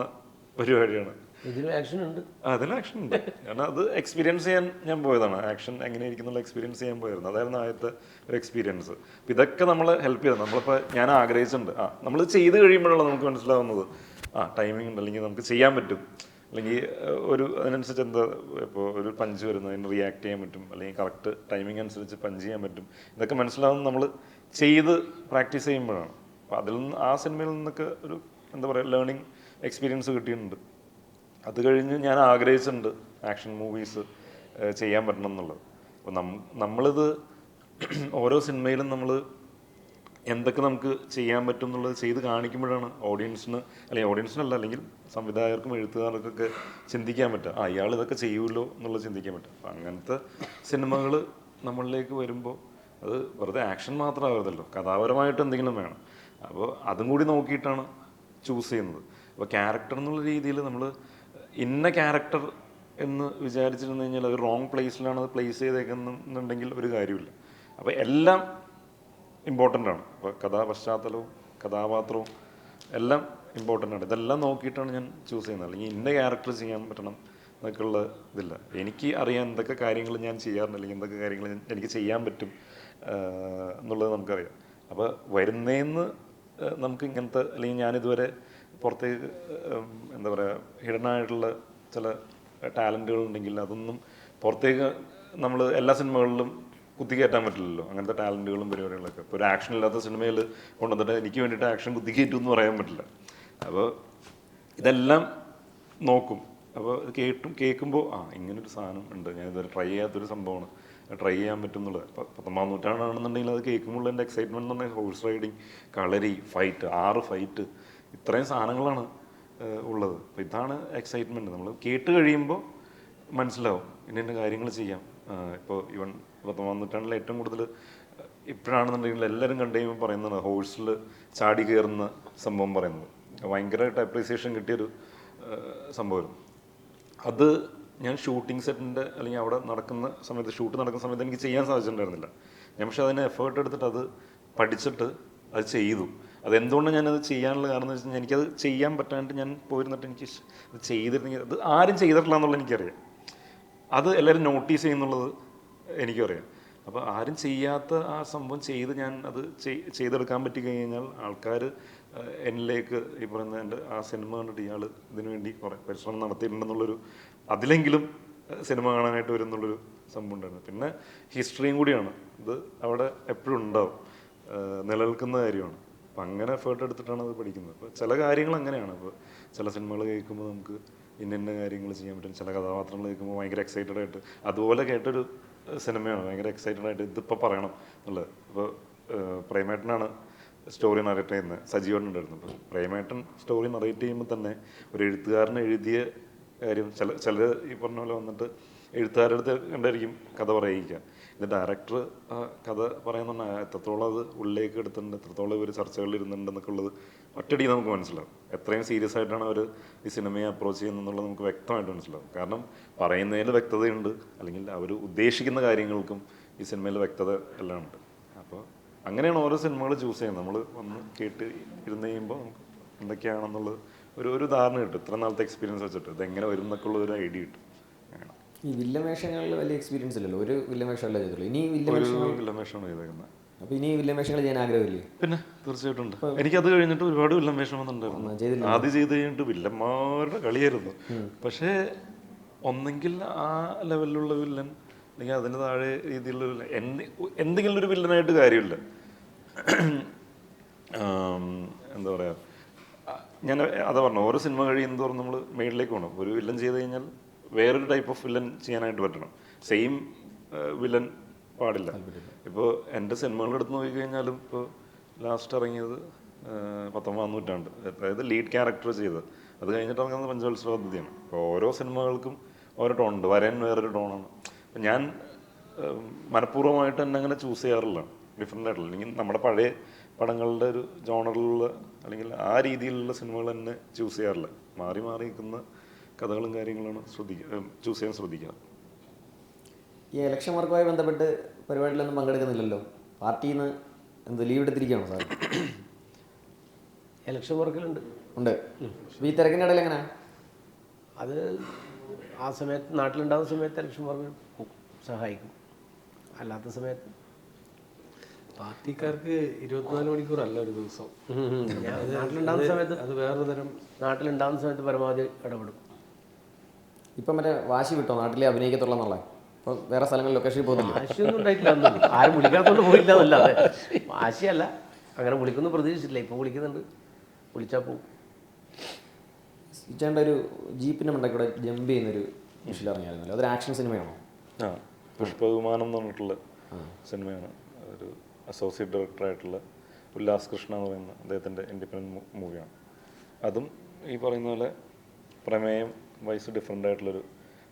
പരിപാടിയാണ്. ഇതിലും ആക്ഷൻ ഉണ്ട്. അതിൽ ആക്ഷൻ ഉണ്ട്. കാരണം അത് എക്സ്പീരിയൻസ് ചെയ്യാൻ ഞാൻ പോയതാണ്. ആക്ഷൻ എങ്ങനെ ഇരിക്കുന്നുള്ള എക്സ്പീരിയൻസ് ചെയ്യാൻ പോയിരുന്നു. അതായിരുന്നു ആദ്യത്തെ ഒരു എക്സ്പീരിയൻസ്. അപ്പം ഇതൊക്കെ നമ്മളെ ഹെൽപ്പ് ചെയ്തത്. നമ്മളിപ്പോൾ ഞാൻ ആഗ്രഹിച്ചിട്ടുണ്ട്, നമ്മൾ ചെയ്ത് കഴിയുമ്പോഴാണ് നമുക്ക് മനസ്സിലാവുന്നത് ടൈമിംഗ് ഉണ്ട്, അല്ലെങ്കിൽ നമുക്ക് ചെയ്യാൻ പറ്റും, അല്ലെങ്കിൽ ഒരു അതിനനുസരിച്ച് എന്താ ഇപ്പോൾ ഒരു പഞ്ച് വരുന്നത് അതിന് റിയാക്ട് ചെയ്യാൻ പറ്റും, അല്ലെങ്കിൽ കറക്റ്റ് ടൈമിംഗ് അനുസരിച്ച് പഞ്ച് ചെയ്യാൻ പറ്റും. ഇതൊക്കെ മനസ്സിലാവുന്നത് നമ്മൾ ചെയ്ത് പ്രാക്ടീസ് ചെയ്യുമ്പോഴാണ്. അപ്പോൾ അതിൽ നിന്ന് ആ സിനിമയിൽ നിന്നൊക്കെ ഒരു എന്താ പറയുക ലേണിംഗ് എക്സ്പീരിയൻസ് കിട്ടിയിട്ടുണ്ട്. അത് കഴിഞ്ഞ് ഞാൻ ആഗ്രഹിച്ചിട്ടുണ്ട് ആക്ഷൻ മൂവീസ് ചെയ്യാൻ പറ്റണം എന്നുള്ളത്. അപ്പോൾ നമ്മളിത് ഓരോ സിനിമയിലും നമ്മൾ എന്തൊക്കെ നമുക്ക് ചെയ്യാൻ പറ്റും എന്നുള്ളത് ചെയ്ത് കാണിക്കുമ്പോഴാണ് ഓഡിയൻസിന്, അല്ലെങ്കിൽ ഓഡിയൻസിനല്ല, അല്ലെങ്കിൽ സംവിധായകർക്കും എഴുത്തുകാർക്കൊക്കെ ചിന്തിക്കാൻ പറ്റുക, ഇയാൾ ഇതൊക്കെ ചെയ്യുമല്ലോ എന്നുള്ളത് ചിന്തിക്കാൻ പറ്റും. അപ്പം അങ്ങനത്തെ സിനിമകൾ നമ്മളിലേക്ക് വരുമ്പോൾ അത് വെറുതെ ആക്ഷൻ മാത്രമാകരുതല്ലോ, കഥാപരമായിട്ട് എന്തെങ്കിലും വേണം. അപ്പോൾ അതും കൂടി നോക്കിയിട്ടാണ് ചൂസ് ചെയ്യുന്നത്. അപ്പോൾ ക്യാരക്ടർ എന്നുള്ള രീതിയിൽ നമ്മൾ ഇന്ന ക്യാരക്ടർ എന്ന് വിചാരിച്ചിരുന്നു കഴിഞ്ഞാൽ അത് റോങ് പ്ലേസിലാണ് അത് പ്ലേസ് ചെയ്തേക്കുന്നുണ്ടെങ്കിൽ ഒരു കാര്യമില്ല. അപ്പോൾ എല്ലാം ഇമ്പോർട്ടൻ്റ് ആണ്. അപ്പോൾ കഥാപശ്ചാത്തലവും കഥാപാത്രവും എല്ലാം ഇമ്പോർട്ടൻ്റ് ആണ്. ഇതെല്ലാം നോക്കിയിട്ടാണ് ഞാൻ ചൂസ് ചെയ്യുന്നത്. അല്ലെങ്കിൽ ഇന്ന ക്യാരക്ടർ ചെയ്യാൻ പറ്റണം എന്നൊക്കെയുള്ള ഇതില്ല. എനിക്ക് അറിയാൻ എന്തൊക്കെ കാര്യങ്ങൾ ഞാൻ ചെയ്യാറുണ്ട്, അല്ലെങ്കിൽ എന്തൊക്കെ കാര്യങ്ങൾ എനിക്ക് ചെയ്യാൻ പറ്റും എന്നുള്ളത് നമുക്കറിയാം. അപ്പോൾ വരുന്നതെന്ന് നമുക്ക് ഇങ്ങനത്തെ, അല്ലെങ്കിൽ ഞാനിതുവരെ പുറത്തേക്ക് എന്താ പറയുക ഹിഡനായിട്ടുള്ള ചില ടാലൻറ്റുകൾ ഉണ്ടെങ്കിൽ അതൊന്നും പുറത്തേക്ക് നമ്മൾ എല്ലാ സിനിമകളിലും കുത്തിക്കയറ്റാൻ പറ്റില്ലല്ലോ. അങ്ങനത്തെ ടാലൻറ്റുകളും പരിപാടികളൊക്കെ ഇപ്പോൾ ഒരു ആക്ഷൻ ഇല്ലാത്ത സിനിമയിൽ കൊണ്ടുവന്നിട്ട് എനിക്ക് വേണ്ടിയിട്ട് ആക്ഷൻ കുത്തിക്കയറ്റും എന്ന് പറയാൻ പറ്റില്ല. അപ്പോൾ ഇതെല്ലാം നോക്കും. അപ്പോൾ ഇത് കേൾക്കുമ്പോൾ ഇങ്ങനൊരു സാധനം ഉണ്ട്, ഞാനിതുവരെ ട്രൈ ചെയ്യാത്തൊരു സംഭവമാണ്, ട്രൈ ചെയ്യാൻ പറ്റും എന്നുള്ളത്. ഇപ്പോൾ 19ാം നൂറ്റാണ്ടാണെന്നുണ്ടെങ്കിൽ അത് കേൾക്കുമ്പോൾ എൻ്റെ എക്സൈറ്റ്മെൻറ്റ് എന്ന് പറഞ്ഞാൽ ഹോഴ്സ് റൈഡിങ്, കളരി, ഫൈറ്റ്, 6 ഫൈറ്റ്, ഇത്രയും സാധനങ്ങളാണ് ഉള്ളത്. അപ്പോൾ ഇതാണ് എക്സൈറ്റ്മെൻറ്റ്. നമ്മൾ കേട്ട് കഴിയുമ്പോൾ മനസ്സിലാവും ഇന്ന കാര്യങ്ങൾ ചെയ്യാം. ഇപ്പോൾ ഇവൻ 19ാം നൂറ്റാണ്ടിൽ ഏറ്റവും കൂടുതൽ ഇപ്പോഴാണെന്നുണ്ടെങ്കിൽ എല്ലാവരും കണ്ടു കഴിയുമ്പോൾ പറയുന്നതാണ് ഹോഴ്സിൽ ചാടി കയറുന്ന സംഭവം പറയുന്നത്. ഭയങ്കരമായിട്ട് അപ്രീസിയേഷൻ കിട്ടിയൊരു സംഭവം. അത് ഞാൻ ഷൂട്ടിംഗ് സെറ്റിൻ്റെ, അല്ലെങ്കിൽ അവിടെ നടക്കുന്ന സമയത്ത്, ഷൂട്ട് നടക്കുന്ന സമയത്ത് എനിക്ക് ചെയ്യാൻ സാധിച്ചിട്ടുണ്ടായിരുന്നില്ല. ഞാൻ പക്ഷേ അതിന് എഫേർട്ട് എടുത്തിട്ട് അത് പഠിച്ചിട്ട് അത് ചെയ്തു. അതെന്തുകൊണ്ടാണ് ഞാനത് ചെയ്യാനുള്ള കാരണം എന്ന് വെച്ച് കഴിഞ്ഞാൽ എനിക്കത് ചെയ്യാൻ പറ്റാണ്ട് ഞാൻ പോയിരുന്നിട്ട് എനിക്ക് അത് ചെയ്തിരുന്നെങ്കിൽ, അത് ആരും ചെയ്തിട്ടില്ല എന്നുള്ളത് എനിക്കറിയാം, അത് എല്ലാവരും നോട്ടീസ് ചെയ്യുന്നുള്ളത് എനിക്കറിയാം. അപ്പോൾ ആരും ചെയ്യാത്ത ആ സംഭവം ചെയ്ത് ഞാൻ അത് ചെയ്തെടുക്കാൻ പറ്റി കഴിഞ്ഞാൽ ആൾക്കാർ എന്നിലേക്ക് ഈ പറയുന്ന എൻ്റെ ആ സിനിമ കണ്ടിട്ട് ഇയാൾ ഇതിനു വേണ്ടി കുറേ പരിശ്രമം നടത്തിയിട്ടുണ്ടെന്നുള്ളൊരു, അതിലെങ്കിലും സിനിമ കാണാനായിട്ട് വരും എന്നുള്ളൊരു സംഭവം ഉണ്ടായിരുന്നു. പിന്നെ ഹിസ്റ്ററിയും കൂടിയാണ്, ഇത് അവിടെ എപ്പോഴും ഉണ്ടാവും, നിലനിൽക്കുന്ന കാര്യമാണ്. അപ്പം അങ്ങനെ എഫേർട്ട് എടുത്തിട്ടാണ് അത് പഠിക്കുന്നത്. അപ്പോൾ ചില കാര്യങ്ങൾ അങ്ങനെയാണ്. ഇപ്പോൾ ചില സിനിമകൾ കേൾക്കുമ്പോൾ നമുക്ക് ഇന്ന കാര്യങ്ങൾ ചെയ്യാൻ പറ്റും, ചില കഥാപാത്രങ്ങൾ കേൾക്കുമ്പോൾ ഭയങ്കര എക്സൈറ്റഡ് ആയിട്ട്, അതുപോലെ കേട്ടൊരു സിനിമയാണ് ഭയങ്കര എക്സൈറ്റഡ് ആയിട്ട് ഇതിപ്പോൾ പറയണം എന്നുള്ളത്. ഇപ്പോൾ പ്രേമേട്ടനാണ് സ്റ്റോറി നറേറ്റ് ചെയ്യുന്നത്, സജീവനുണ്ടായിരുന്നു. അപ്പോൾ പ്രേമേട്ടൻ സ്റ്റോറി നറേറ്റ് ചെയ്യുമ്പോൾ തന്നെ ഒരു എഴുത്തുകാരൻ എഴുതിയ കാര്യം ചിലർ ഈ പറഞ്ഞ പോലെ വന്നിട്ട് എഴുത്തുകാരുടെ അടുത്ത് കണ്ടായിരിക്കും കഥ പറയിക്കുക. ഇത് ഡയറക്ടർ ആ കഥ പറയുന്ന എത്രത്തോളം അത് ഉള്ളിലേക്ക് എടുത്തിട്ടുണ്ട്, എത്രത്തോളം ഇവർ ചർച്ചകളിൽ ഇരുന്നുണ്ടെന്നൊക്കെ ഉള്ളത് ഒറ്റയടിക്ക് നമുക്ക് മനസ്സിലാവും. എത്രയും സീരിയസ് ആയിട്ടാണ് അവർ ഈ സിനിമയെ അപ്രോച്ച് ചെയ്യുന്നതെന്നുള്ളത് നമുക്ക് വ്യക്തമായിട്ട് മനസ്സിലാവും. കാരണം പറയുന്നതിൽ വ്യക്തതയുണ്ട്, അല്ലെങ്കിൽ അവർ ഉദ്ദേശിക്കുന്ന കാര്യങ്ങൾക്കും ഈ സിനിമയിൽ വ്യക്തത എല്ലാം ഉണ്ട്. അപ്പോൾ അങ്ങനെയാണ് ഓരോ സിനിമകൾ ചൂസ് ചെയ്യുന്നത്. നമ്മൾ വന്ന് കേട്ട് ഇരുന്ന് കഴിയുമ്പോൾ നമുക്ക് എന്തൊക്കെയാണെന്നുള്ളത് ഒരു ധാരണ കിട്ടും. ഇത്ര നാളത്തെ എക്സ്പീരിയൻസ് വെച്ചിട്ട് ഇതെങ്ങനെ വരും എന്നൊക്കെ ഉള്ള ഒരു ഐഡിയ കിട്ടും. അങ്ങനെ ഈ വില്ലൻ വേഷങ്ങളിൽ വലിയ എക്സ്പീരിയൻസ് ഇല്ലല്ലോ, ഒരു വില്ലൻ വേഷമല്ലേ ചെയ്തുള്ളൂ. ഇനി ഒരു വില്ലൻ വേഷമാണ് ചെയ്തേക്കുന്നത്. അപ്പോൾ ഇനി വില്ലൻ വേഷങ്ങൾ ചെയ്യാൻ ആഗ്രഹമില്ലേ? പിന്നെ തീർച്ചയായിട്ടും ഉണ്ട്. എനിക്കത് കഴിഞ്ഞിട്ട് ഒരുപാട് വില്ലൻ വേഷം വന്നിട്ടുണ്ടായിരുന്നു. ആദ്യം ചെയ്ത് കഴിഞ്ഞിട്ട് വില്ലന്മാരുടെ കളിയായിരുന്നു. പക്ഷേ ഒന്നെങ്കിൽ ആ ലെവലിലുള്ള വില്ലൻ, അല്ലെങ്കിൽ അതിന് താഴെ രീതിയിലുള്ള വില്ലൻ, എന്തെങ്കിലും ഒരു വില്ലനായിട്ട് കാര്യമില്ല. എന്താ പറയുക, ഞാൻ അതാ പറഞ്ഞു, ഓരോ സിനിമ കഴിയുന്നതോറും നമ്മൾ മേളിലേക്ക് പോകണം. ഒരു വില്ലൻ ചെയ്ത് കഴിഞ്ഞാൽ വേറൊരു ടൈപ്പ് ഓഫ് വില്ലൻ ചെയ്യാനായിട്ട് പറ്റണം. സെയിം വില്ലൻ പാടില്ല. ഇപ്പോൾ എൻ്റെ സിനിമകളുടെ അടുത്ത് നോക്കിക്കഴിഞ്ഞാലും ഇപ്പോൾ ലാസ്റ്റ് ഇറങ്ങിയത് 19ാം നൂറ്റാണ്ട്, അതായത് ലീഡ് ക്യാരക്ടർ ചെയ്തത്, അത് കഴിഞ്ഞിട്ട് ഇറങ്ങുന്നത് പഞ്ചവത്സര പദ്ധതിയാണ്. അപ്പോൾ ഓരോ സിനിമകൾക്കും ഓരോ ടോണുണ്ട്. വരൻ വേറൊരു ടോണാണ്. അപ്പം ഞാൻ മനഃപൂർവ്വമായിട്ട് തന്നെ അങ്ങനെ ചൂസ് ചെയ്യാറില്ല, ഡിഫറെൻ്റ് ആയിട്ടുള്ള, അല്ലെങ്കിൽ നമ്മുടെ പഴയ പടങ്ങളുടെ ഒരു ജോണറിലുള്ള അല്ലെങ്കിൽ ആ രീതിയിലുള്ള സിനിമകൾ തന്നെ ചൂസ് ചെയ്യാറില്ല. മാറി മാറി നിൽക്കുന്ന കഥകളും കാര്യങ്ങളാണ് ചൂസ് ചെയ്യാൻ ശ്രദ്ധിക്കുക. ഈ ഇലക്ഷൻ മാർക്കുമായി ബന്ധപ്പെട്ട് പരിപാടിയിലൊന്നും പങ്കെടുക്കുന്നില്ലല്ലോ. പാർട്ടിയിൽ നിന്ന് എന്ത് ലീവ് എടുത്തിരിക്കുകയാണോ സാർ? ഇലക്ഷൻ വർക്കിലുണ്ട്. ഉണ്ട്. അപ്പോൾ ഈ തിരക്കിൻ്റെ ഇടയിൽ എങ്ങനെ? അത് ആ സമയത്ത് നാട്ടിലുണ്ടാകുന്ന സമയത്ത് ഇലക്ഷൻ വർക്കിൽ സഹായിക്കും, അല്ലാത്ത സമയത്ത് പാർട്ടിക്കാർക്ക് 24 മണിക്കൂറല്ല ഒരു ദിവസം. നാട്ടിലുണ്ടാകുന്ന സമയത്ത് അത് വേറൊരു തരം. നാട്ടിലുണ്ടാകുന്ന സമയത്ത് പരമാവധി ഇടപെടും. ഇപ്പം മറ്റേ വാശി വിട്ടോ നാട്ടിലെ അഭിനയിക്കത്തുള്ള എന്നുള്ളത്? ഇപ്പം വേറെ സ്ഥലങ്ങളിൽ ലൊക്കേഷനിൽ പോകുന്നില്ല? വാശിയൊന്നും ഉണ്ടായിട്ടില്ല, ഒന്നും ആരും വിളിക്കാത്തോണ്ട് പോയില്ല എന്നല്ലാതെ. വാശിയല്ല, അങ്ങനെ വിളിക്കുന്നു പ്രതീക്ഷിച്ചില്ല. ഇപ്പം വിളിക്കുന്നുണ്ട്, വിളിച്ചാൽ പോകും. ചേട്ടൻ്റെ ഒരു ജീപ്പിൻ്റെ മണ്ടയ്ക്ക് കൂടെ ജമ്പ് ചെയ്യുന്നൊരു വിഷയം ഇറങ്ങിയായിരുന്നല്ലോ, അതൊരു ആക്ഷൻ സിനിമയാണോ? ആ, പുഷ്പവിമാനം എന്ന് പറഞ്ഞിട്ടുള്ള സിനിമയാണ്. ഒരു അസോസിയേറ്റ് ഡയറക്ടറായിട്ടുള്ള ഉല്ലാസ് കൃഷ്ണ എന്ന് പറയുന്ന അദ്ദേഹത്തിൻ്റെ ഇൻഡിപെൻഡൻറ്റ് മൂവിയാണ്. അതും ഈ പറയുന്ന പോലെ പ്രമേയം വൈസ് ഡിഫറെൻ്റ് ആയിട്ടുള്ളൊരു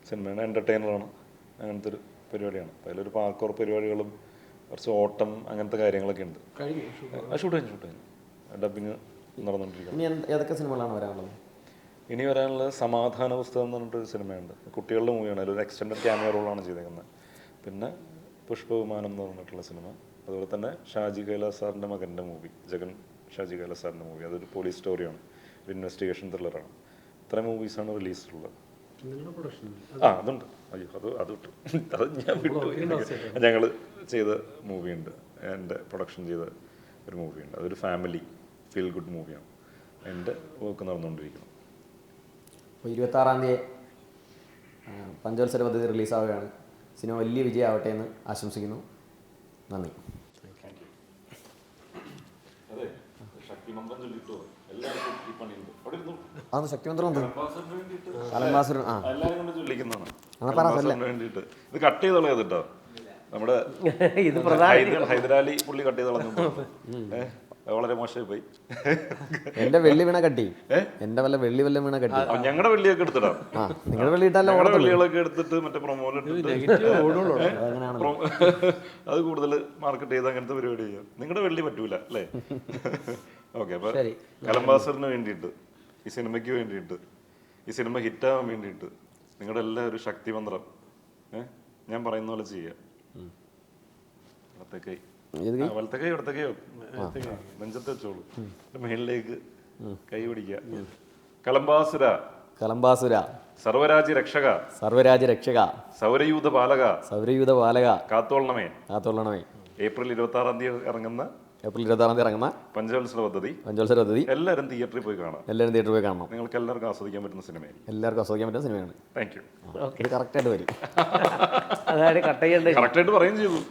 സിനിമയാണ്. എൻ്റർടൈനറാണ്, അങ്ങനത്തെ ഒരു പരിപാടിയാണ്. അപ്പോൾ അതിലൊരു പാർക്കോർ പരിപാടികളും കുറച്ച് ഓട്ടം അങ്ങനത്തെ കാര്യങ്ങളൊക്കെ ഉണ്ട്. ഷൂട്ട് കഴിഞ്ഞു ഡബിങ് നടന്നുകൊണ്ടിരിക്കുകയാണ്. ഇനി ഏതൊക്കെ സിനിമകളാണ് വരാനുള്ളത്? ഇനി വരാനുള്ളത് സമാധാന പുസ്തകം എന്ന് പറഞ്ഞിട്ടൊരു സിനിമയുണ്ട്, കുട്ടികളുടെ മൂവിയാണ്. അതിലൊരു എക്സ്റ്റൻഡഡ് ക്യാമിയോ റോളാണ് ചെയ്തേക്കുന്നത്. പിന്നെ പുഷ്പവിമാനം എന്ന് പറഞ്ഞിട്ടുള്ള സിനിമ, അതുപോലെ തന്നെ ഷാജി കൈലാസ് സാറിൻ്റെ മകൻ്റെ മൂവി, ജഗൻ ഷാജി കൈലാസ് സാറിൻ്റെ മൂവി. അതൊരു പോലീസ് സ്റ്റോറിയാണ്, ഒരു ഇൻവെസ്റ്റിഗേഷൻ ത്രില്ലറാണ്. ഇത്രയും മൂവീസാണ് റിലീസിലുള്ളത്. ആ അതുണ്ട്. അയ്യോ അത് വിട്ടു, അത് ഞാൻ വിട്ടു. ഞങ്ങൾ ചെയ്ത മൂവിയുണ്ട്, എൻ്റെ പ്രൊഡക്ഷൻ ചെയ്ത ഒരു മൂവിയുണ്ട്. അതൊരു ഫാമിലി ഫീൽ ഗുഡ് മൂവിയാണ്. എൻ്റെ വർക്ക് നടന്നുകൊണ്ടിരിക്കുന്നു. അപ്പോൾ 26-ാം തീയതി പഞ്ചവത്സര പദ്ധതി റിലീസാവുകയാണ്. സിനിമ വലിയ വിജയമാവട്ടെ എന്ന് ആശംസിക്കുന്നു. നന്ദി. അതൊന്ന് ശക്തിമന്ത്രം ഉണ്ട്. കലംബാസുരൻ വേണ്ടിയിട്ട് ഇത് കട്ട് ചെയ്ത് കളയാ കേട്ടോ. നമ്മുടെ ഇത് പ്രധാന ഹൈദരാലി പുള്ളി കട്ട് ചെയ്ത് കളഞ്ഞു, വളരെ മോശമായി പോയി. എന്റെ വെള്ളി വീണ കട്ടി, എന്റെ വല്ല വെള്ളി വല്ല വീണ കട്ടി. ഞങ്ങളുടെ വെള്ളിയൊക്കെ എടുത്തിടാം, നിങ്ങളുടെ വെള്ളി ഇട്ടല്ല, വെള്ളികളൊക്കെ എടുത്തിട്ട് മറ്റേ പ്രൊമോയിൽ അത് കൂടുതൽ മാർക്കറ്റ് ചെയ്ത് അങ്ങനത്തെ പരിപാടി ചെയ്യാം. നിങ്ങളുടെ വെള്ളി പറ്റൂല അല്ലേ? ഓക്കെ. അപ്പൊ കലംബാസറിന് വേണ്ടിയിട്ട്, ഈ സിനിമയ്ക്ക് വേണ്ടിയിട്ട്, ഈ സിനിമ ഹിറ്റാവാൻ വേണ്ടിയിട്ട് നിങ്ങളുടെ എല്ലാ ഒരു ശക്തിമന്ത്രം ഞാൻ പറയുന്ന പോലെ ചെയ്യുക. വലത്തേക്കൈ ഇടത്തേക്കയോ നെഞ്ചത്ത് വെച്ചോളൂ, മേളിലേക്ക് കൈ പിടിക്കുക. കലംബാസുര കലംബാസുര സർവരാജ്യ രക്ഷക സർവരാജ്യ രക്ഷക സൗരയൂഥ പാലക സൗരയൂഥ പാലക കാത്തോളണമേ കാത്തോളണമേ. ഏപ്രിൽ 26-ാം തീയതി ഇറങ്ങുന്ന പഞ്ചവത്സര പദ്ധതി പദ്ധതി എല്ലാവരും തിയേറ്ററിൽ പോയി കാണാം. എല്ലാവരും തിയേറ്ററിൽ പോയി കാണണം. നിങ്ങൾക്ക് എല്ലാവർക്കും ആസ്വദിക്കാൻ പറ്റുന്ന സിനിമയാണ്. എല്ലാവർക്കും ആസ്വദിക്കാൻ പറ്റുന്ന സിനിമയാണ്. Thank you. ഇത് കറക്റ്റായിട്ട് വരും. അതായത് കട്ട് ചെയ്യേണ്ടത് കറക്റ്റായിട്ട് പറയുകയും ചെയ്തു.